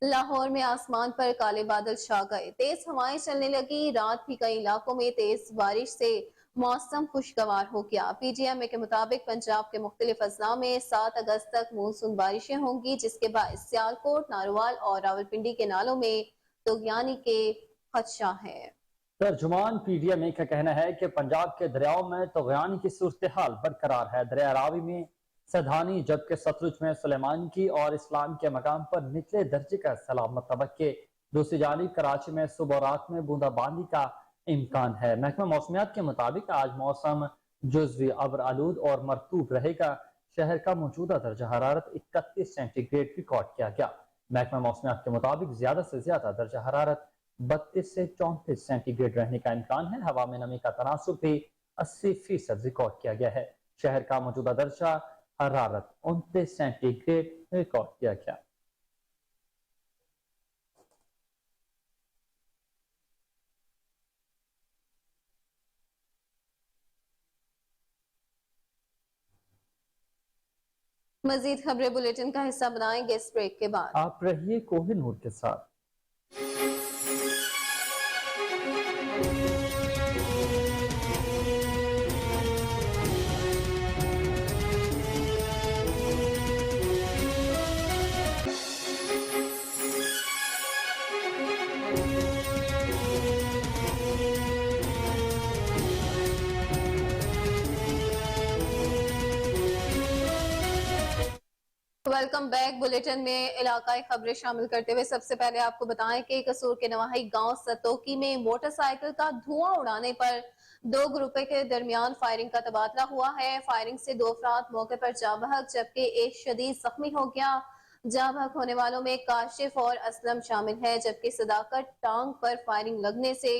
लाहौर में आसमान पर काले बादल छा गए, तेज हवाएं चलने लगी। रात भी कई इलाकों में तेज बारिश से मौसम खुशगवार हो गया। PGMA के मुताबिक पंजाब के मुख्तलिफ अजला में 7 अगस्त तक मानसून बारिशें होंगी, जिसके बाद सियालकोट, नारोवाल और रावलपिंडी के नालों में तुगयानी के खदशा है। तर्जुमान PDMA का कहना है कि पंजाब के दरियाओं में तुगयानी की सूरत हाल बरकरार है। दरिया रावी में सधानी, जबकि सतलुज में सुलेमान की और इस्लाम के मकाम पर निचले दर्जे का सैलाब मतवक्के। दूसरी जानिब कराची में सुबह रात में बूंदाबांदी का इम्कान है। महकमा मौसमियात के मुताबिक आज मौसम जुज़वी अब्र आलूद और मरतूब रहेगा। शहर का मौजूदा दर्जा हरारत 31 सेंटीग्रेड रिकॉर्ड किया गया। महकमा मौसमियात के मुताबिक ज्यादा से ज्यादा दर्जा हरारत 32 से 34 सेंटीग्रेड रहने का इम्कान है। हवा में नमी का तनासुब भी 80% रिकॉर्ड किया गया है। शहर का मौजूदा दर्जा हरारत 29 सेंटीग्रेड रिकॉर्ड किया गया। मजीद खबरें बुलेटिन का हिस्सा बनाएंगे इस ब्रेक के बाद। आप रहिए कोहिनूर के साथ। Welcome back. बुलेटिन में इलाकाई खबरें शामिल करते हुए सबसे पहले आपको बताएं कि कसूर के नवाही गांव सतोकी में मोटरसाइकिल का धुआं उड़ाने पर 2 ग्रुपों के दरमियान फायरिंग का तबादला हुआ है। फायरिंग से 2 अफराद मौके पर जा बहक, जबकि एक शदीद जख्मी हो गया। जा बहक होने वालों में काशिफ और असलम शामिल है, जबकि सदाकत टांग पर फायरिंग लगने से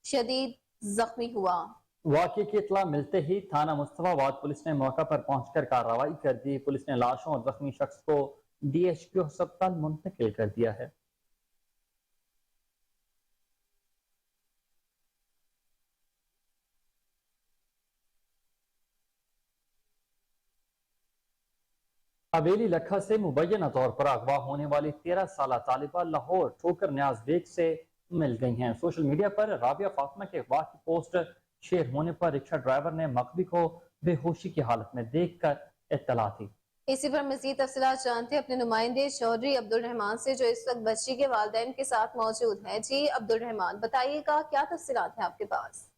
शदीद जख्मी हुआ। वाक़े की इत्तला मिलते ही थाना मुस्तफाबाद पुलिस ने मौका पर पहुंचकर कार्रवाई कर दी। पुलिस ने लाशों और जख्मी शख्स को DHQ अस्पताल मुंतकिल कर दिया है। हवेली लखा से मुबैना तौर पर अगवा होने वाली 13 साल तालिबा लाहौर ठोकर न्याज बेग से मिल गई हैं। सोशल मीडिया पर राबिया फातिमा के अगवा की पोस्ट शेयर होने पर रिक्शा ड्राइवर ने मकबी को बेहोशी की हालत में देखकर इत्तला दी। इसी पर मजीद तफसीलात जानते अपने नुमाइंदे चौधरी अब्दुल रहमान से, जो इस वक्त बच्ची के वालिदैन के साथ मौजूद है। जी अब्दुल रहमान, बताइएगा क्या तफसीलात है आपके पास?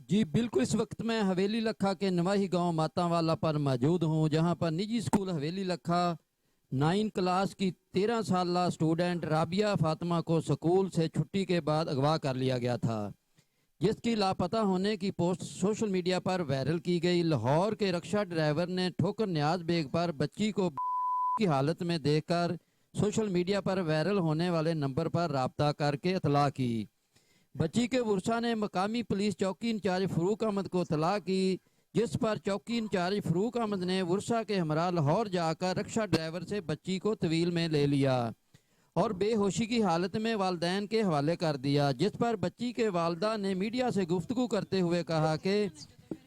जी बिल्कुल, इस वक्त मैं हवेली लखा के नवाही गांव मातावाला पर मौजूद हूं, जहां पर निजी स्कूल हवेली लखा 9 क्लास की 13 साल स्टूडेंट राबिया फातिमा को स्कूल से छुट्टी के बाद अगवा कर लिया गया था, जिसकी लापता होने की पोस्ट सोशल मीडिया पर वायरल की गई। लाहौर के रिक्शा ड्राइवर ने ठोकर न्याज बेग पर बच्ची को की हालत में देखकर सोशल मीडिया पर वायरल होने वाले नंबर पर राब्ता करके इतला की। बच्ची के वर्षा ने मकामी पुलिस चौकी इंचार्ज फरूक अहमद को इतला की, जिस पर चौकी इंचार्ज फरूक अहमद ने वर्षा के हमरा लाहौर जाकर रिक्शा ड्राइवर से बच्ची को तवील में ले लिया और बेहोशी की हालत में वालिदैन के हवाले कर दिया, जिस पर बच्ची के वालदा ने मीडिया से गुफ्तगू करते हुए कहा कि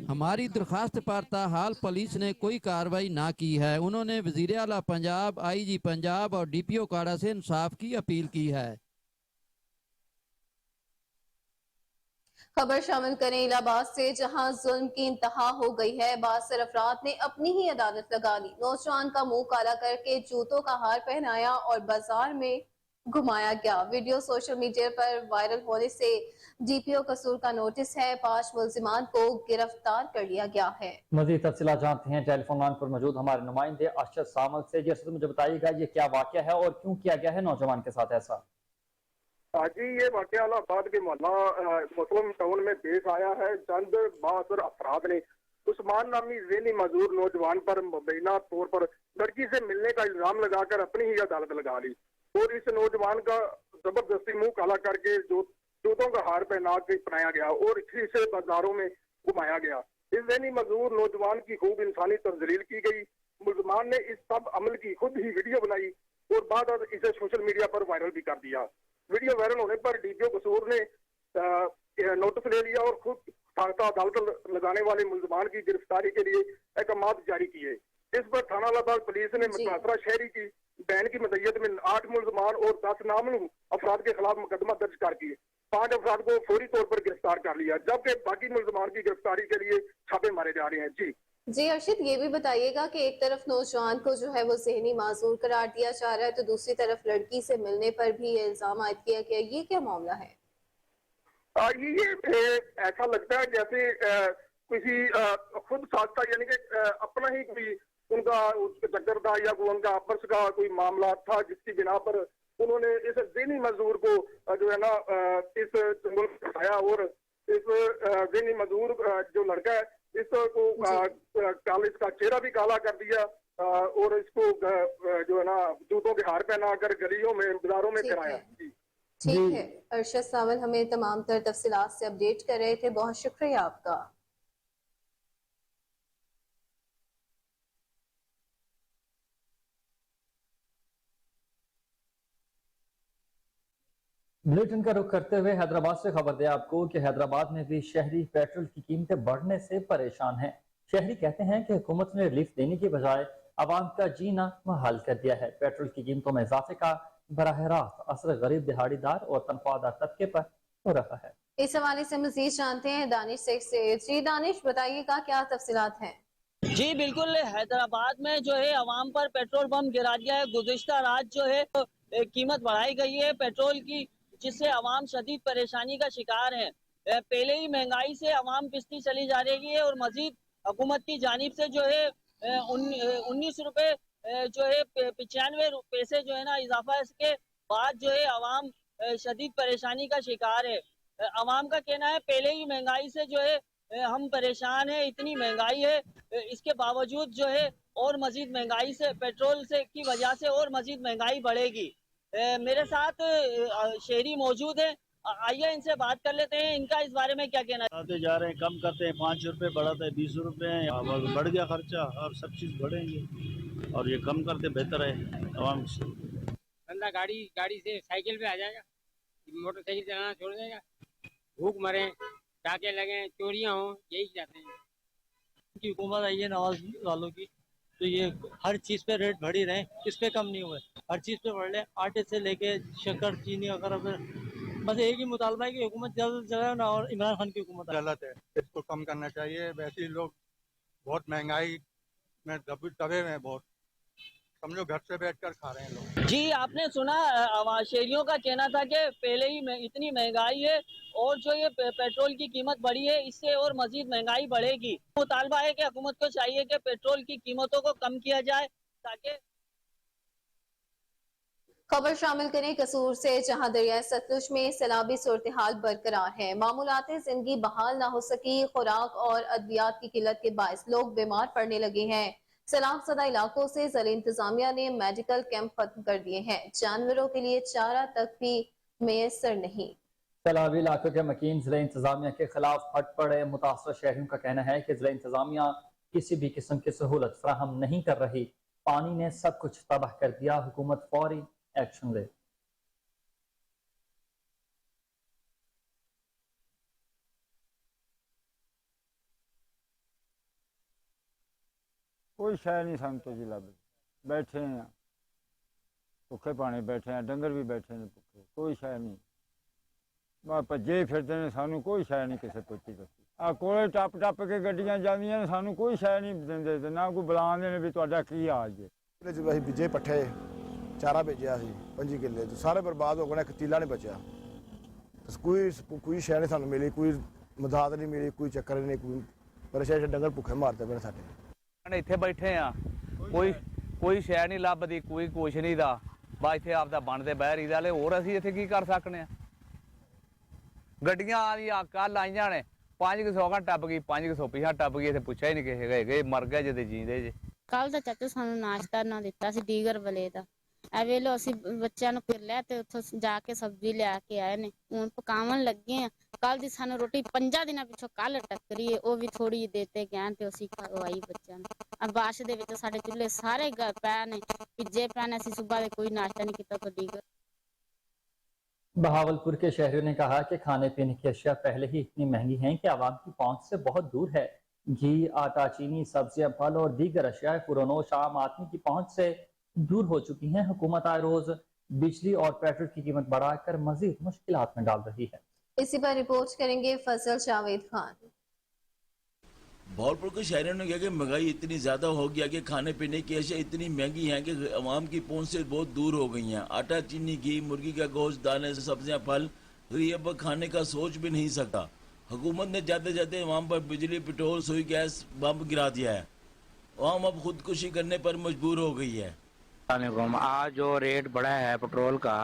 हमारी दरखास्त पर ताहाल पुलिस ने कोई कार्रवाई ना की है। उन्होंने वजीर आला पंजाब, IG पंजाब और DPO काड़ा से इंसाफ की अपील की है। खबर शामिल करें इलाहाबाद से, जहां जुल्म की इंतहा हो गई है। बासर अफराद ने अपनी ही अदालत लगा ली। नौजवान का मुंह काला करके जूतों का हार पहनाया और बाजार में घुमाया गया। वीडियो सोशल मीडिया पर वायरल होने से DPO कसूर का नोटिस है। 5 मुल्जिमान को गिरफ्तार कर लिया गया है। मजीद तफसीलात जानते हैं टेलीफोन लाइन पर मौजूद हमारे नुमाइंदे अरशद सामल से। जैसे मुझे बताइएगा ये क्या वाकया है और क्यों किया गया है नौजवान के साथ ऐसा? जी, ये वाकया इलाहाबाद के मोहल्ला मुस्लिम टाउन में पेश आया है। चंद बासर अफराद ने उस्मान नामी ज़ेनी मजदूर नौजवान पर मुबैना तौर पर लड़की से मिलने का इल्जाम लगाकर अपनी ही अदालत लगा ली और इस नौजवान का जबरदस्ती मुंह काला करके जूतों का हार पहनाया गया और इसे बाजारों में घुमाया गया। इस ज़ेनी मजदूर नौजवान की खूब इंसानी तजलील की गई। मुल्जमान ने इस सब अमल की खुद ही वीडियो बनाई और बाद इसे सोशल मीडिया पर वायरल भी कर दिया। वीडियो वायरल होने पर DPO कसूर ने नोटिस ले लिया और खुद अदालत लगाने वाले मुल्जमान की गिरफ्तारी के लिए अहकाम जारी किए। इस पर थाना इलाहाबाद पुलिस ने मुतासरा शहरी की बहन की मदयत में 8 मुल्जमान और 10 नामलूम अफराद के खिलाफ मुकदमा दर्ज करके 5 अफराद को फौरी तौर पर गिरफ्तार कर लिया, जबकि बाकी मुल्जमान की गिरफ्तारी के लिए छापे मारे जा रहे हैं। जी अर्शिद, ये भी बताइएगा कि एक तरफ नौजवान को जो है वो ज़हनी माजूर करार दिया जा रहा है, तो दूसरी तरफ लड़की से मिलने पर भी ये इल्जाम आयद किया गया। ये क्या मामला है? ये ऐसा लगता है जैसे किसी खुद साधता, यानी कि अपना ही कोई उनका चक्कर था या कोई उनका आपस का कोई मामला था, जिसकी बिना पर उन्होंने इस ज़हनी मजदूर को जो है ना इस जंगल में फंसाया और इस ज़हनी मजदूर जो लड़का है इसको इसका चेहरा भी काला कर दिया और इसको जो है ना जूतों के हार पहनाकर गलियों में बाजारों में फिराया। ठीक है, अरशद सावल हमें तमाम तर तफसीलात से अपडेट कर रहे थे। बहुत शुक्रिया आपका। बुलेटिन का रुख करते हुए हैदराबाद से खबर दें आपको कि हैदराबाद में भी शहरी पेट्रोल की कीमतें बढ़ने से परेशान हैं। शहरी कहते हैं कि हुकूमत ने रिलीफ देने की बजाय आवाम का जीना मुहाल कर दिया है। पेट्रोल की कीमतों में इजाफे का बराह रास्त असर गरीब दिहाड़ीदार और तनख्वाहदार तबके पर हो रहा है। इस हवाले से मजीद जानते हैं दानिश शेख से। जी दानिश, बताइएगा क्या तफसीलात हैं? जी बिल्कुल, हैदराबाद में जो है अवाम पर पेट्रोल बम गिरा दिया है। गुज़िश्ता रात जो है कीमत बढ़ाई गई है पेट्रोल की, जिससे अवाम शदीद परेशानी का शिकार है। पहले ही महंगाई से अवाम पिसती चली जा रही है और मजीद हुकूमत की जानिब से जो है 19 रुपए जो है 95 पैसे जो है ना इजाफा, इसके बाद जो है अवाम शदीद परेशानी का शिकार है। अवाम का कहना है पहले ही महंगाई से जो है हम परेशान है, इतनी महंगाई है, इसके बावजूद जो है और मजीद महंगाई से पेट्रोल से की वजह से और मजीद महंगाई बढ़ेगी। मेरे साथ शहरी मौजूद है, आइए इनसे बात कर लेते हैं, इनका इस बारे में क्या कहना है। आते जा रहे हैं, कम करते हैं, 5 रुपए बढ़ाते हैं, 20 रुपए हैं। अब बढ़ गया खर्चा और सब चीज़ बढ़ेंगे और ये कम करते बेहतर है आवाम से। बंदा गाड़ी से साइकिल पे आ जाएगा, मोटरसाइकिल चलाना छोड़ देगा, भूख मरे, डाके लगे, चोरियां हो, यही चाहते हैं की हुकूमत आई है नवाज वालों की, तो ये हर चीज़ पे रेट बढ़ ही रहे, किस पे कम नहीं हुए, हर चीज़ पे बढ़ रहे, आटे से लेके शक्कर चीनी वगैरह। बस एक ही मुतालबा है कि हुकूमत जल्द चले ना और इमरान खान की हुकूमत। गलत है, इसको कम करना चाहिए। वैसे ही लोग बहुत महंगाई में दबे हुए हैं, बहुत समझो घर से बैठकर खा रहे हैं लोग। जी आपने सुना, शहरियों का कहना था कि पहले ही इतनी महंगाई है और जो ये पेट्रोल की कीमत बढ़ी है इससे और मजीद महंगाई बढ़ेगी। मुतालबा है कि हुकूमत को चाहिए कि पेट्रोल की कीमतों को कम किया जाए ताकि। खबर शामिल करें कसूर से, जहां दरिया सतलुज में सैलाबी सूरत हाल बरकरार है। मामूलाती जिंदगी बहाल ना हो सकी। खुराक और अद्वियात की किल्लत के बायस लोग बीमार पड़ने लगे हैं। सैलाब ज़दा इलाकों से ज़िला इंतजामिया ने मेडिकल कैंप खत्म कर दिए हैं। जानवरों के लिए चारा तक भी मैसर नहीं। सैलाबी इलाकों के मकीन जिला इंतजामिया के खिलाफ फट पड़े। मुतासर शहरियों का कहना है कि जिला इंतजामिया किसी भी किस्म की सहूलत फराहम नहीं कर रही। पानी ने सब कुछ तबाह कर दिया, हुकूमत फौरी एक्शन ले। कोई शय नहीं सानू तो जी लभ बैठे हैं भुखे पाने बैठे हैं डंगर भी बैठे हैं भुखे कोई शय नहीं बस भजे फिरते हैं सानू कोई शय नहीं किसी पुछी दसी आ कोले टप टप के गड्डियां जांदियां ने सानू कोई शय नहीं दिंदे ते ना कोई बुलांदे ने भी तुहाडा की हाल जे ਜਦੋਂ ਅਸੀਂ ਬੀਜੇ ਪੱਠੇ ਚਾਰਾ ਭੇਜਿਆ ਸੀ 5 ਕਿੱਲੇ ਤੇ ਸਾਰੇ ਬਰਬਾਦ ਹੋ ਗਏ ਇੱਕ ਤੀਲਾ ਨਹੀਂ ਬਚਿਆ ਕੋਈ ਸ਼ੈ ਨਹੀਂ ਸਾਨੂੰ ਮਿਲੀ ਕੋਈ ਮਦਦ ਨਹੀਂ ਮਿਲੀ ਕੋਈ ਚੱਕਰ ਨਹੀਂ ਕੋਈ ਪਰੇਸ਼ਾਨ ਡੰਗਰ ਭੁੱਖੇ ਮਾਰਦੇ ਪਏ ਸਾਡੇ ਇੱਥੇ ਬੈਠੇ ਆ ਕੋਈ ਸ਼ੈ ਨਹੀਂ ਲੱਭਦੀ ਕੋਈ ਕੁਛ ਨਹੀਂ ਦਾ ਬਾ ਇੱਥੇ ਆਪਦਾ ਬਣਦੇ ਬਹਿ ਰਹੀ ਦਾ ਲੈ ਹੋਰ ਅਸੀਂ ਇੱਥੇ ਕੀ ਕਰ ਸਕਨੇ ਆ ਗੱਡੀਆਂ ਆ ਕੱਲ ਆਈਆਂ ਨੇ 500 ਘੰਟਾ ਟੱਪ ਗਈ 500 ਪਿਛਾ ਟੱਪ ਗਈ ਇੱਥੇ ਪੁੱਛਿਆ ਹੀ ਨਹੀਂ ਕਿਸੇ ਗਏ ਮਰ ਗਏ ਜਦੇ ਜੀਂਦੇ ਜੇ ਕੱਲ ਦਾ ਚਾਚਾ ਸਾਨੂੰ ਨਾਸ਼ਤਾ ਨਾ ਦਿੱਤਾ ਸੀ ਡੀਗਰ ਵਲੇ ਦਾ ਐ ਵੇਲੋ ਅਸੀਂ ਬੱਚਿਆਂ ਨੂੰ ਫਿਰ ਲਿਆ ਤੇ ਉੱਥੋਂ ਜਾ ਕੇ ਸਬਜ਼ੀ ਲਿਆ ਕੇ ਆਏ ਨੇ ਹੁਣ ਪਕਾਉਣ ਲੱਗੇ ਆ ਕੱਲ ਦੀ ਸਾਨੂੰ ਰੋਟੀ 5 ਦਿਨਾਂ ਪਿੱਛੋਂ ਕੱਲ ਟੱਕਰੀ ਹੈ ਉਹ ਵੀ ਥੋੜੀ ਜਿਹੀ ਦੇਤੇ ਗਏ ਤੇ ਅਸੀਂ ਖਵਾਈ ਬੱਚਿਆਂ ਨੂੰ ਆ ਬਾਰਿਸ਼ ਦੇ ਵਿੱਚ ਸਾਡੇ ਚੁੱਲ੍ਹੇ ਸਾਰੇ ਪੈ ਨੇ ਭਿੱਜੇ ਪੈ ਨੇ ਅਸੀਂ ਸਵੇਰ ਦੇ ਕੋਈ ਨਾਸ਼ਤਾ नहीं किया तो ਡੀਗਰ बहावलपुर के शहरियों ने कहा कि खाने पीने की अशिया पहले ही इतनी महंगी हैं कि आवाम की पहुंच से बहुत दूर है। घी, आटा, चीनी, सब्जियां, फल और दीगर अशिया पुरनोश आम आदमी की पहुंच से दूर हो चुकी हैं। हुकूमत आए रोज बिजली और पेट्रोल की कीमत बढ़ाकर मजीद मुश्किलात में डाल रही है। इसी पर रिपोर्ट करेंगे फजल जावेद खान। भावलपुर के शहरियों ने कहा कि महंगाई इतनी ज्यादा हो गया कि खाने पीने की अशिया इतनी महंगी हैं कि आवाम की पहुंच से बहुत दूर हो गई हैं। आटा, चीनी, घी, मुर्गी का गोश्त, दाने, सब्जियां, फल गरीब खाने का सोच भी नहीं सकता। हुकूमत ने जाते जाते आवाम पर बिजली, पेट्रोल, सुई, गैस बम गिरा दिया है। आवाम अब खुदकुशी करने पर मजबूर हो गई है। आज जो रेट बढ़ा है पेट्रोल का,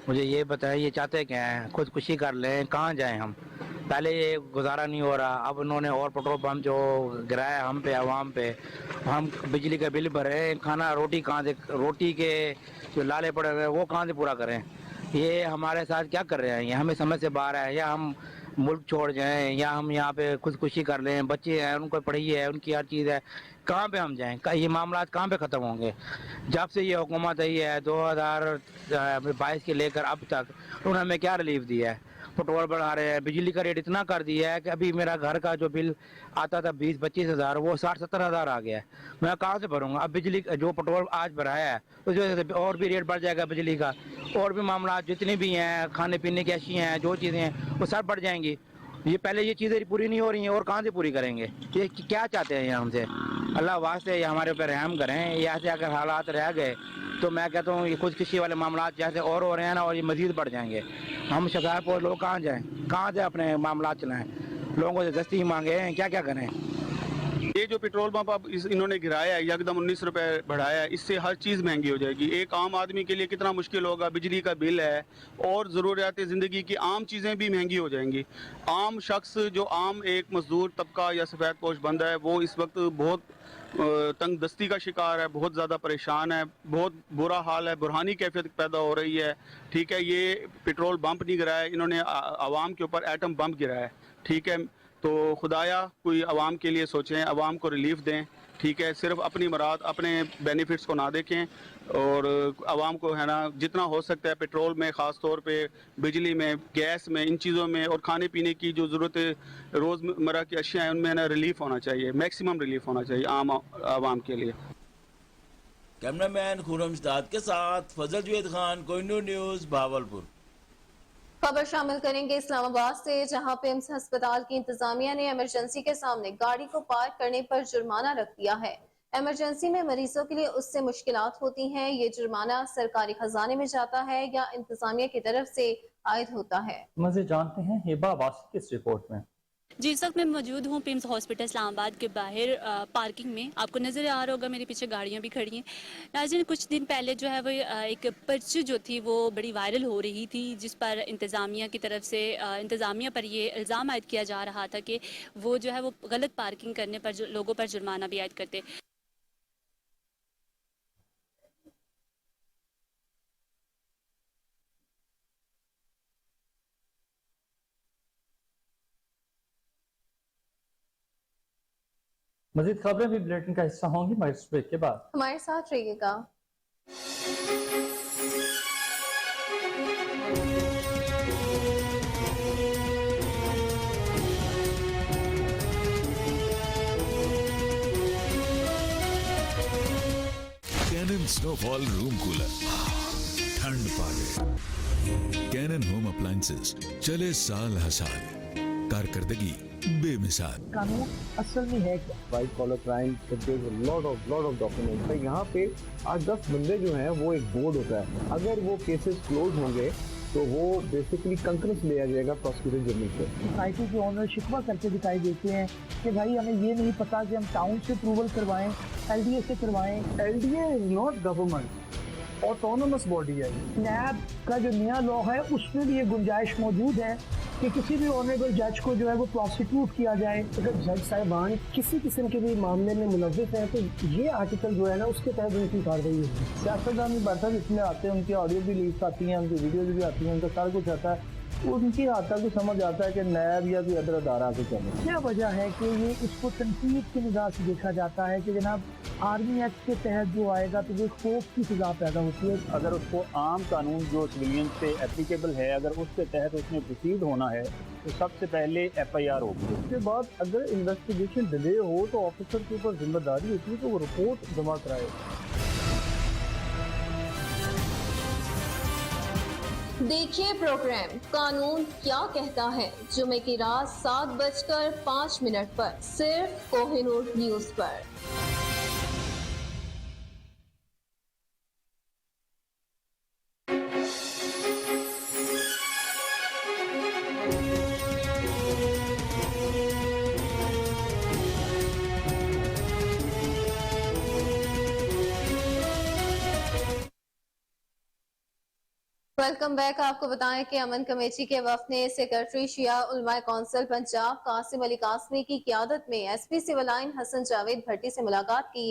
मुझे ये बताएं ये चाहते क्या हैं? खुदकुशी कर लें, कहाँ जाएं हम? पहले ये गुजारा नहीं हो रहा, अब उन्होंने और पेट्रोल पंप जो गिराया हम पे आवाम पे, हम बिजली का बिल भरे, खाना रोटी कहाँ से, रोटी के जो लाले पड़े हुए वो कहाँ से पूरा करें? ये हमारे साथ क्या कर रहे हैं? ये हमें समझ से बाहर है। या हम मुल्क छोड़ जाएं या हम यहाँ पे खुदकुशी कर लें, बच्चे हैं उनको पढ़ाई है, उनकी हर चीज़ है, कहाँ पे हम जाएं? ये मामला कहाँ पे ख़त्म होंगे? जब से ये हुकूमत आई है 2022 के लेकर अब तक उन्होंने हमें क्या रिलीफ दिया है? पेट्रोल बढ़ा रहे हैं, बिजली का रेट इतना कर दिया है कि अभी मेरा घर का जो बिल आता था 20-25 हज़ार वो 60-70 हज़ार आ गया है। मैं कहाँ से भरूंगा? अब बिजली जो पेट्रोल आज बढ़ाया है उस वजह से और भी रेट बढ़ जाएगा बिजली का, और भी मामला जितने भी हैं खाने पीने की अशियाँ हैं जो चीज़ें हैं वो सब बढ़ जाएंगी। ये पहले ये चीज़ें पूरी नहीं हो रही हैं और कहाँ से पूरी करेंगे? ये क्या चाहते हैं ये हमसे? अल्लाह वास्ते ये हमारे ऊपर रहम करें। ये ऐसे अगर हालात रह गए तो मैं कहता हूँ ये खुदकुशी वाले मामला जैसे और हो रहे हैं ना, और ये मजीद बढ़ जाएंगे। हम शफायतपुर लोग कहाँ जाएँ, कहाँ से अपने मामला चलाएँ? लोगों से दस्ती मांगे हैं, क्या क्या करें? ये जो पेट्रोल पंप अब इन्होंने गिराया है, एकदम 19 रुपए बढ़ाया है, इससे हर चीज़ महंगी हो जाएगी। एक आम आदमी के लिए कितना मुश्किल होगा, बिजली का बिल है और ज़रूरियात ज़िंदगी की आम चीज़ें भी महंगी हो जाएंगी। आम शख्स जो आम एक मजदूर तबका या सफ़ेद पोश बंदा है वो इस वक्त बहुत तंग दस्ती का शिकार है, बहुत ज़्यादा परेशान है, बहुत बुरा हाल है, बुरहानी कैफियत पैदा हो रही है। ठीक है, ये पेट्रोल बम्प नहीं गिराया, इन्होंने आवाम के ऊपर एटम बम्प गिराया है। ठीक है, तो खुदाया कोई आवाम के लिए सोचें, आवाम को रिलीफ दें। ठीक है, सिर्फ अपनी मुराद अपने बेनिफिट्स को ना देखें और आवाम को है ना जितना हो सकता है पेट्रोल में, ख़ास तौर पे बिजली में, गैस में, इन चीज़ों में और खाने पीने की जो ज़रूरत रोज़मर्रा की अशिया है उनमें ना रिलीफ होना चाहिए, मैक्सिमम रिलीफ होना चाहिए आम आवाम के लिए। कैमरामैन खुरम इस्ताद के साथ फजल जावेद खान, कोहिनूर न्यूज़, भावलपुर। खबर शामिल करेंगे इस्लामाबाद से, जहां पिम्स अस्पताल की इंतजामिया ने इमरजेंसी के सामने गाड़ी को पार्क करने पर जुर्माना रख दिया है। इमरजेंसी में मरीजों के लिए उससे मुश्किलात होती हैं। ये जुर्माना सरकारी खजाने में जाता है या इंतजामिया की तरफ से आयद होता है। मज़ीद जानते हैं हिबा वासिफ की इस रिपोर्ट में। जी, इस वक्त मैं मौजूद हूँ पिम्स हॉस्पिटल इस्लामाबाद के बाहर पार्किंग में। आपको नज़र आ रहा होगा मेरे पीछे गाड़ियाँ भी खड़ी हैं। नाज़रीन, कुछ दिन पहले जो है वो एक पर्ची जो थी वो बड़ी वायरल हो रही थी, जिस पर इंतज़ामिया की तरफ से इंतज़ामिया पर ये इल्ज़ाम आयद किया जा रहा था कि वो जो है वो गलत पार्किंग करने पर लोगों पर जुर्माना भी आयद करते। मजीद खबरें भी बुलेटिन का हिस्सा होंगी मगर इस ब्रेक के बाद। हमारे साथ रहिएगा। स्नोफॉल रूम कूलर, ठंड पा गए। कैनन होम अप्लायंसेस, चले साल हर साल, कारकर्दगी बेमिसाल। कानून असल में है क्या? White collar crime, lot of documents है। यहाँ पे 8-10 बंदे जो हैं वो एक बोर्ड होता है। अगर वो केसेस क्लोज होंगे तो वो बेसिकली कंकरेंस लिया जाएगा प्रोसिक्यूटर जनरल से। सोसाइटी के ओनर शिकवा करके दिखाई देते हैं कि भाई हमें ये नहीं पता कि हम टाउन से अप्रूवल करवाएं, LDA से करवाएं। LDA is not government, autonomous body है। नैब का जो नया लॉ है उसमें भी ये गुंजाइश मौजूद है कि किसी भी ऑनरेबल जज को जो है वो प्रोसिक्यूट किया जाए। अगर जज साहिबान किसी किस्म के भी मामले में मुलव्विस हैं तो ये आर्टिकल जो है ना उसके तहत उनकी कार्रवाई होगी। सियासतदान बरसत इसमें आते हैं, उनकी ऑडियो भी लीक आती हैं, उनकी वीडियोज भी आती हैं, उनका सारा कुछ आता है। उनकी हद तक समझ आता है कि नैब या कोई अदर अदारा से चले। क्या वजह है कि ये इसको तनकीद की निगाह से देखा जाता है कि जनाब आर्मी एक्ट के तहत जो आएगा तो वो खौफ की सजा पैदा होती है। अगर उसको आम कानून जो सिविलियन पे एप्लीकेबल है, अगर उसके तहत उसमें प्रोसीड होना है तो सबसे पहले FIR होगी। उसके बाद अगर इन्वेस्टिगेशन डिले हो तो ऑफिसर के ऊपर जिम्मेदारी होती है कि वो रिपोर्ट जमा कराए। देखिए प्रोग्राम कानून क्या कहता है, जुमे की रात 7:05 पर सिर्फ कोहिनूर न्यूज पर। Welcome back. आपको बताएं कि अमन कमेटी के वफ्द ने सेक्रेटरी शिया उलमा कौंसिल पंजाब कासिम अली कासमी की क़ियादत में SP civil line Hasan Javed Bhatti से मुलाकात की।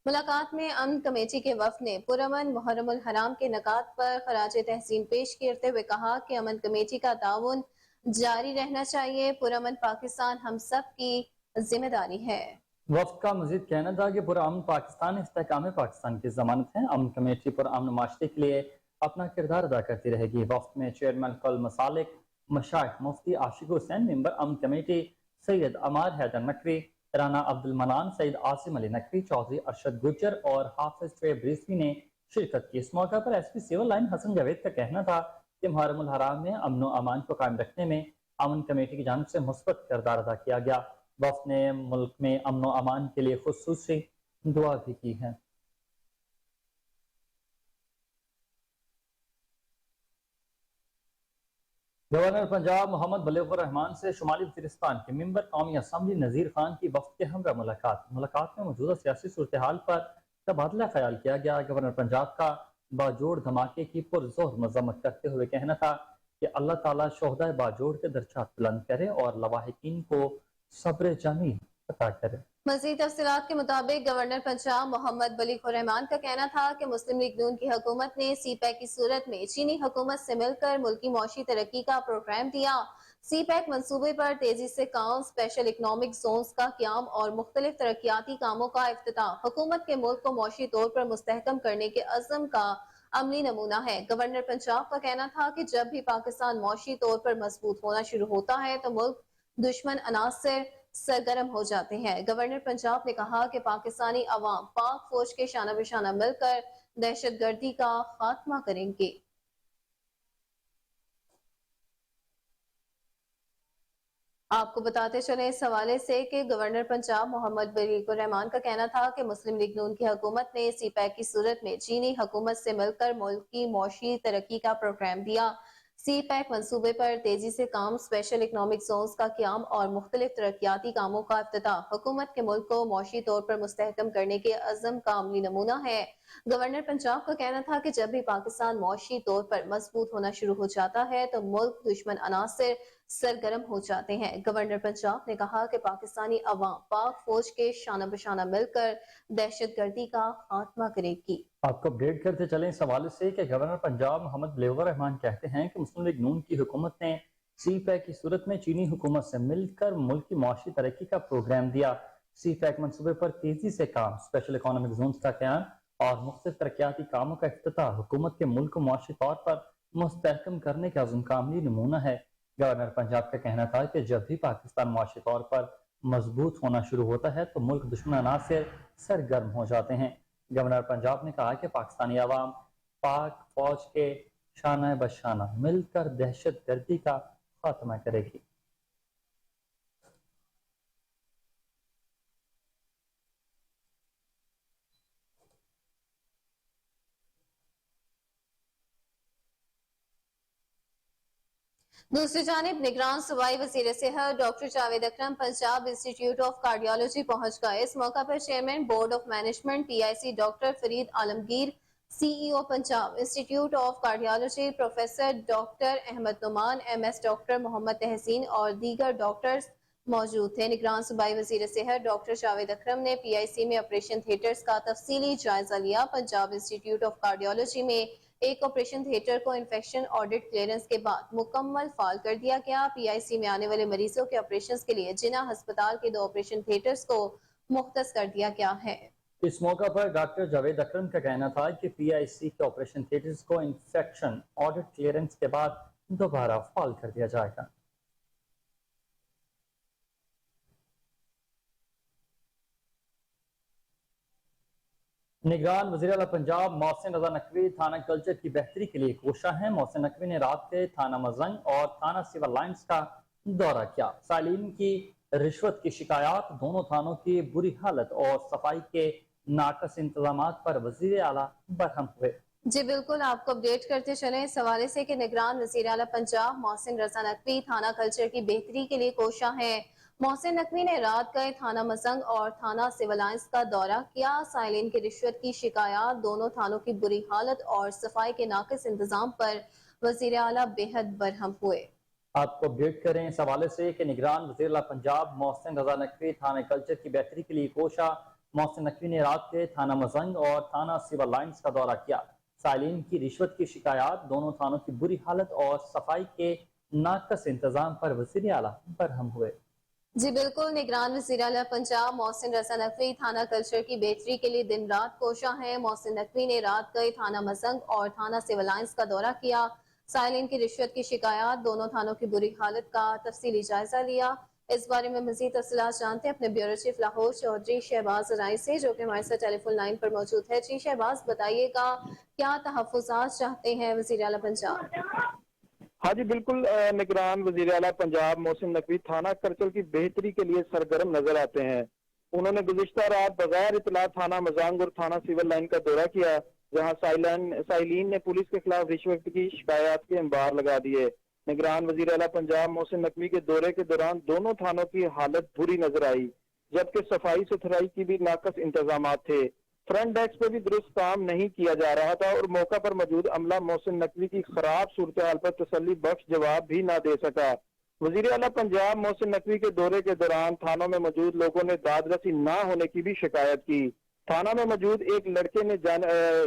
मुलाकात में अमन कमेटी के वफ्द ने पुरअमन मुहर्रमुल हराम के नकात पर खराज तहसीन पेश करते हुए कहा कि अमन कमेटी का ताउन जारी रहना चाहिए। पुरअमन पाकिस्तान हम सब की जिम्मेदारी है। वफ्द का मजीद कहना था कि पुरअमन पाकिस्तान इस्तेहकाम पाकिस्तान की जमानत है। अमन कमेटी पुरअमन माशरे के लिए अपना किरदार अदा करती रहेगी। वफ्द में चेयरमैन कुल मसालिक मशाइख मुफ्ती आशिक हुसैन, मेंबर अमन कमेटी सैयद अमार हैदर नकवी, राना अब्दुल मनान, सैयद आसिम अली नकवी, चौधरी अरशद गुज्जर और हाफिज शोएब रिजवी ने शिरकत की। इस मौका पर SP civil line Hasan Javed का कहना था कि मुहर्रमुल हराम में अमन व अमान को कायम रखने में अमन कमेटी की जानिब से मुस्बत किरदार अदा किया गया। वफ्द ने मुल्क में अमन व अमान के लिए खुसूसी दुआ भी की है। गवर्नर पंजाब मोहम्मद बलीगुर रहमान से शुमाली वज़ीरिस्तान के मेंबर कौमी असम्बली नज़ीर खान की वफ्द के हमरा मुलाकात में मौजूदा सियासी सूरत हाल पर तबादला ख्याल किया गया। गवर्नर पंजाब का बाजोड़ धमाके की पुरजोर मजम्मत करते हुए कहना था कि अल्लाह ताला शोहदा बाजोड़ के दर्जात बुलंद करे और लवाहिकीन को सब्र जमील अता करे। मज़ीद तफसीलात के मुताबिक गवर्नर पंजाब मोहम्मद बलीगुर रहमान का कहना था कि मुस्लिम लीग नून की हुकूमत ने CPEC की सूरत में चीनी हुकूमत से मिलकर मुल्की मौशी तरक्की का प्रोग्राम दिया। CPEC मंसूबे पर तेजी से काम, स्पेशल इकनॉमिक जोन्स का क्याम और मुख्तलिफ तरक्याती कामों का इफ्तिताह हुकूमत के मुल्क को मौशी तौर पर मुस्तहकम करने के अज़्म का अमली नमूना है। गवर्नर पंजाब का कहना था कि जब भी पाकिस्तान मौशी तौर पर मजबूत होना शुरू होता है तो मुल्क दुश्मन अनासर सरगर्म हो जाते हैं। गवर्नर पंजाब ने कहा कि पाकिस्तानी अवाम पाक फौज के शाना बिशाना मिलकर दहशतगर्दी का खात्मा करेंगे। आपको बताते चले इस हवाले से कि गवर्नर पंजाब मोहम्मद बलीगुर रहमान का कहना था कि मुस्लिम लीग नून की हुकूमत ने CPEC की सूरत में चीनी हुकूमत से मिलकर मुल्क की मौशी तरक्की का प्रोग्राम दिया। CPEC मंसूबे पर तेजी से काम, स्पेशल इकनॉमिक जोन्स का क्याम और मुख्तलिफ तरक्याती कामों का इफ्तिताह हुकूमत के मुल्क को मौशी तौर पर मुस्तहकम करने के अज़्म का अमली नमूना है। गवर्नर पंजाब का कहना था कि जब भी पाकिस्तान मौशी तौर पर मजबूत होना शुरू हो जाता है तो मुल्क दुश्मन अनासर सरगर्म हो जाते हैं। गवर्नर पंजाब ने कहा कि पाकिस्तानी अवाम पाक फौज के शाना बशाना मिलकर दहशतगर्दी का खात्मा करेगी। आपको अपडेट करते चलें इस हवाले से कि गवर्नर पंजाब मोहम्मद बलीगुर रहमान कहते हैं कि मुस्लिम लीग नून की हुकूमत ने CPEC की सूरत में चीनी हुकूमत से मिलकर मुल्क की मौशी तरक्की का प्रोग्राम दिया। CPEC मंसूबे पर तेजी से काम, स्पेशल इकोनॉमिक जोन्स का क्याम और मुख्तलिफ तरक्याती कामों का इफ्तिताह हुकूमत के मुल्क को मौशी तौर पर मुस्तहकम करने का अज़्म का अमली नमूना है। गवर्नर पंजाब का कहना था कि जब भी पाकिस्तान मौशी तौर पर मजबूत होना शुरू होता है तो मुल्क दुश्मन अनासर सरगर्म हो जाते हैं। गवर्नर पंजाब ने कहा कि पाकिस्तानी अवाम पाक फौज के शाना बशाना मिलकर दहशत गर्दी का खात्मा करेगी। दूसरी जानिब निगरान सूबाई वज़ीर सेहत doctor Javed Akram Punjab institute of cardiology पहुंच गए। इस मौका पर chairman board of management PIC doctor Farid Alamgir, CEO Punjab institute of cardiology professor doctor Ahmad Noman, MS doctor Muhammad Tahseen और दीगर डॉक्टर्स मौजूद थे। निगरान सूबाई वज़ीर सेहत डॉक्टर जावेद अकरम ने PIC में ऑपरेशन थिएटर्स का तफसीली जायजा लिया। पंजाब इंस्टीट्यूट ऑफ कार्डियोलॉजी में एक ऑपरेशन थिएटर को इन्फेक्शन ऑडिट क्लियरेंस के बाद मुकम्मल फाल कर दिया गया। PIC में आने वाले मरीजों के ऑपरेशन के लिए जिना अस्पताल के 2 ऑपरेशन थिएटर्स को मुख्तस कर दिया गया है। इस मौका पर डॉक्टर जावेद अकरम का कहना था कि PIC के ऑपरेशन थिएटर्स को इन्फेक्शन ऑडिट क्लियरेंस के बाद दोबारा फाल कर दिया जाएगा। निगरान वज़ीर आला पंजाब मोहसिन रजा नकवी थाना कल्चर की बेहतरी के लिए कोशा है। मोहसिन नकवी ने रात के थाना मजंग और थाना सिविल लाइन्स का दौरा किया। सालीन की रिश्वत की शिकायत, दोनों थानों की बुरी हालत और सफाई के नाकस इंतजाम पर वज़ीर आला बरहम हुए। जी बिल्कुल, आपको अपडेट करते चले इस हवाले से कि निगरान वज़ीर आला पंजाब मोहसिन रजा नकवी थाना कल्चर की बेहतरी के लिए कोशा है। मोहसिन नकवी ने रात गए थाना मसंग और थाना सिविल लाइन्स का दौरा किया। साइलिन की रिश्वत की शिकायत, दोनों थानों की बुरी हालत और सफाई के नाकिस इंतजाम पर वज़ीर आला बेहद बरहम हुए। आपको अपडेट करें इस हवाले से कि निगरान वज़ीर आला पंजाब मोहसिन रजा नकवी थाना कल्चर की बेहतरी के लिए कोशा। मोहसिन नकवी ने रात के थाना मसंग और थाना सिविल लाइन्स का दौरा किया। साइलिन की रिश्वत की शिकायत, दोनों थानों की बुरी हालत और सफाई के नाकस इंतजाम पर वज़ीर आला बरहम हुए। जी बिल्कुल, निगरान वज़ीर आला पंजाब मोहसिन रजा नकवी थाना कल्चर की बेहतरी के लिए दिन रात कोशा है। मोहसिन नकवी ने रात गए थाना मसंग और थाना सिविल लाइन्स का दौरा किया। साइलिन की रिश्वत की शिकायत, दोनों थानों की बुरी हालत का तफसीली जायजा लिया। इस बारे में मज़ीद तफसीलात जानते हैं अपने ब्यूरो चीफ लाहौर चौधरी शहबाज राय से, जो कि हमारे साथ टेलीफोन लाइन पर मौजूद है। जी शहबाज, बताइएगा क्या तहफ़्फ़ुज़ात चाहते हैं वज़ीर आला पंजाब? हाँ जी बिल्कुल, निगरान वज़ीर आला पंजाब मोहसिन नकवी थाना कल्चर की बेहतरी के लिए सरगर्म नजर आते हैं। उन्होंने गुज़िश्ता रात बगैर इतला थाना मजांग और थाना सिविल लाइन का दौरा किया, जहां साइलिन ने पुलिस के खिलाफ रिश्वत की शिकायत के अंबार लगा दिए। निगरान वज़ीर आला पंजाब मोहसिन नकवी के दौरे के दौरान दोनों थानों की हालत बुरी नजर आई, जबकि सफाई सुथराई की भी नाकस इंतजाम थे। फ्रंट डेस्क पे भी दुरुस्त काम नहीं किया जा रहा था और मौका पर मौजूद अमला मोहसिन नकवी की खराब सूरत हाल पर तसल्ली बख्श जवाब भी न दे सका। वज़ीर आला पंजाब मोहसिन नकवी के दौरे के दौरान थानों में मौजूद लोगों ने दाद रसी न होने की भी शिकायत की। थाना में मौजूद एक लड़के ने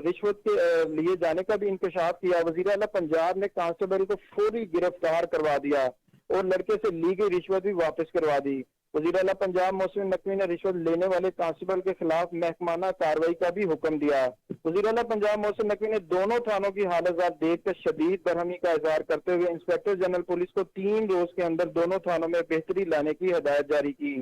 रिश्वत के लिए जाने का भी इंकशाफ किया। वज़ीर आला पंजाब ने कांस्टेबल को फौरी गिरफ्तार करवा दिया और लड़के से ली गई रिश्वत भी वापस करवा दी। वज़ीर आला पंजाब मोहसिन नकवी ने रिश्वत लेने वाले कांस्टेबल के खिलाफ महकमाना कार्रवाई का भी हुक्म दिया। वज़ीर आला पंजाब मोहसिन नकवी ने दोनों थानों की हालत देखकर शदीद बरहमी का इजहार करते हुए इंस्पेक्टर जनरल पुलिस को 3 रोज के अंदर दोनों थानों में बेहतरी लाने की हिदायत जारी की।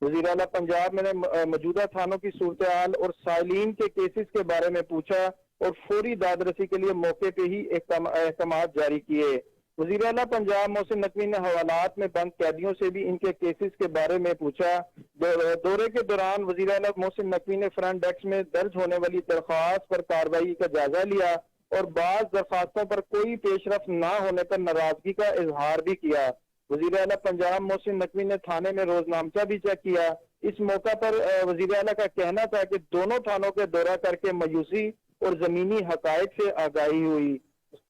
वज़ीर आला पंजाब ने मौजूदा थानों की सूरत हाल और साइलिन के केसेस के बारे में पूछा और फौरी दादरसी के लिए मौके पे ही अहकाम जारी किए। वज़ीर आला पंजाब मोहसिन नकवी ने हवालात में बंद कैदियों से भी इनके केसेस के बारे में पूछा। दौरे के दौरान वज़ीर आला मोहसिन नकवी ने फ्रंट डेस्क में दर्ज होने वाली दरख्वास्त पर कार्रवाई का जायजा लिया और बाज़ दरख्वास्तों पर कोई पेशरफ न होने पर नाराजगी का इजहार भी किया। वज़ीर आला पंजाब मोहसिन नकवी ने थाने में रोजनामचा भी चेक किया। इस मौका पर वज़ीर आला का कहना था कि दोनों थानों के दौरा करके मायूसी और जमीनी हकायक से आगाही हुई।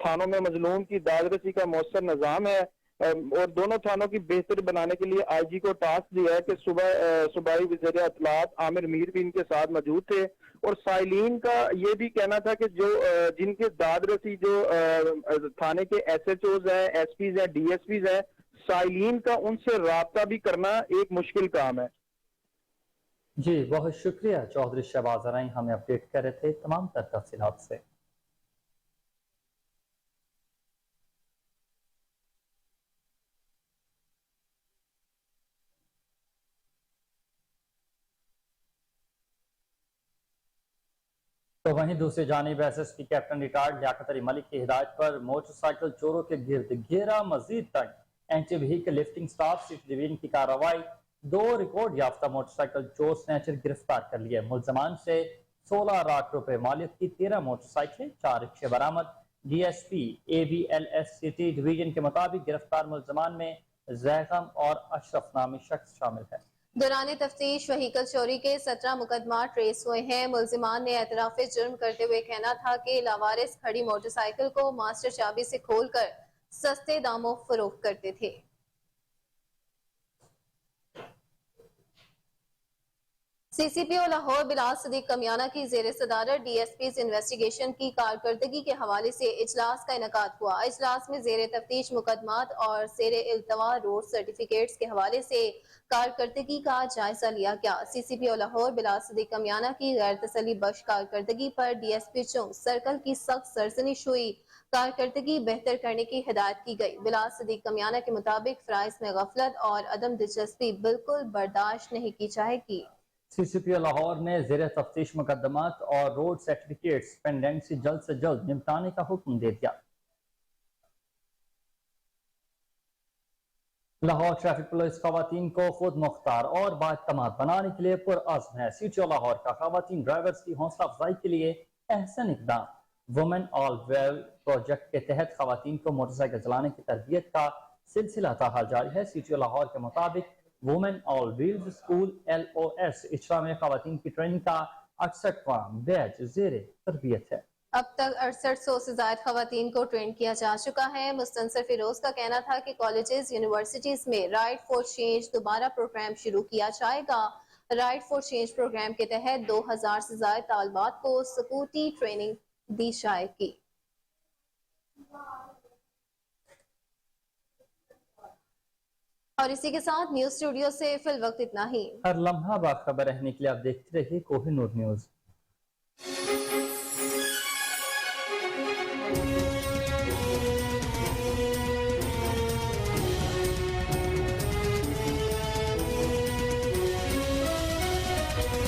थानों में मजलूम की दादरसी का मौसर निज़ाम है और दोनों थानों की बेहतर बनाने के लिए IG को टास्क दिया है कि सूबाई वज़ीर इत्तलात आमिर मीर भी इनके साथ मौजूद थे। और साइलिन का ये भी कहना था कि जो जिनके दादरसी जो थाने के SHOs हैं, SPs हैं, DSPs हैं, साइलिन का उनसे राब्ता भी करना एक मुश्किल काम है। जी बहुत शुक्रिया चौधरी शहबाज राय, हमें अपडेट कर रहे थे तमाम तर तफसीलात से। तो वहीं दूसरी जानिब SSP captain retired Liaquat Ali Malik की हिदायत पर मोटरसाइकिल चोरों के गिर्द घेरा, मजीद तक एंटी व्हीकल लिफ्टिंग स्टाफ सिर्फ डिवीजन की कार्रवाई, 2 रिकॉर्ड याफ्ता मोटरसाइकिल चोर स्नैचर गिरफ्तार कर लिए। मुलजमान से 16 लाख रुपए मालियत की 13 मोटरसाइकिलें, 4 रिक्शे बरामद। डीएसपी AVLS सिटी डिवीजन के मुताबिक गिरफ्तार मुलजमान में जैगम और अशरफ नामी शख्स शामिल है। दौरान तफ्तीश व्हीकल चोरी के 17 मुकदमा ट्रेस हुए हैं। मुलजिमान ने एतराफ जुर्म करते हुए कहना था कि लावारिस खड़ी मोटरसाइकिल को मास्टर चाबी से खोलकर सस्ते दामों फरोख्त करते थे। CCPO लाहौर बिलाल सदीक कमियाना की जेर सदारत DSP's इन्वेस्टिगेशन की कारकर्दगी के हवाले से इजलास का इनेकाद हुआ। इजलास में जेर तफ्तीश मुकदमात और जेर इल्तवा रोड सर्टिफिकेट्स के हवाले से कारकर्दगी का जायजा लिया गया। CCPO लाहौर बिलाल सदीक कमियाना की गैर तसल्ली बख्श कारकर्दगी पर DSP चुंग सर्कल की सख्त सरजनिश हुई। कारकर्दगी बेहतर करने की हिदायत की गई। बिलाल सदीक कमियाना के मुताबिक फ्राइज में गफलत और अदम दिलचस्पी बिल्कुल बर्दाश्त नहीं की जाएगी। CCPO लाहौर ने ज़ेरे तफ्तीश मुकदमात और रोड सर्टिफिकेट्स पेंडेंसी जल्द से जल्द निपटाने का हुक्म दे दिया। लाहौर ट्रैफिक पुलिस खवातीन को खुद मुख्तार और बाएतमाद बनाने के लिए पुरअज़्म है। CTO लाहौर का खवातीन ड्राइवर्स की हौसला अफजाई के लिए अहसन इक़दाम। वुमेन ऑल वेल प्रोजेक्ट के तहत खवातीन को मोटरसाइकिल चलाने की तरबियत का सिलसिला ताहाल जारी है। CTO लाहौर के मुताबिक women all wheels school LOS Ichhra में खवातीन की ट्रेनिंग का 68वां बैच जेरे तरबियत है। अब तक 6800 से ज्यादा खवातीन को ट्रेन किया जा चुका है। मुस्तनसर फिरोज का कहना था कि कॉलेजेस यूनिवर्सिटीज में राइट फॉर चेंज दोबारा प्रोग्राम शुरू किया जाएगा। राइट फॉर चेंज प्रोग्राम के तहत 2000 से ज्यादा तालबात को स्कूटी ट्रेनिंग दी जाएगी। और इसी के साथ न्यूज स्टूडियो से फिल वक्त इतना ही। हर लम्हा बाखबर रहने के लिए आप देखते रहिए कोहिनूर न्यूज।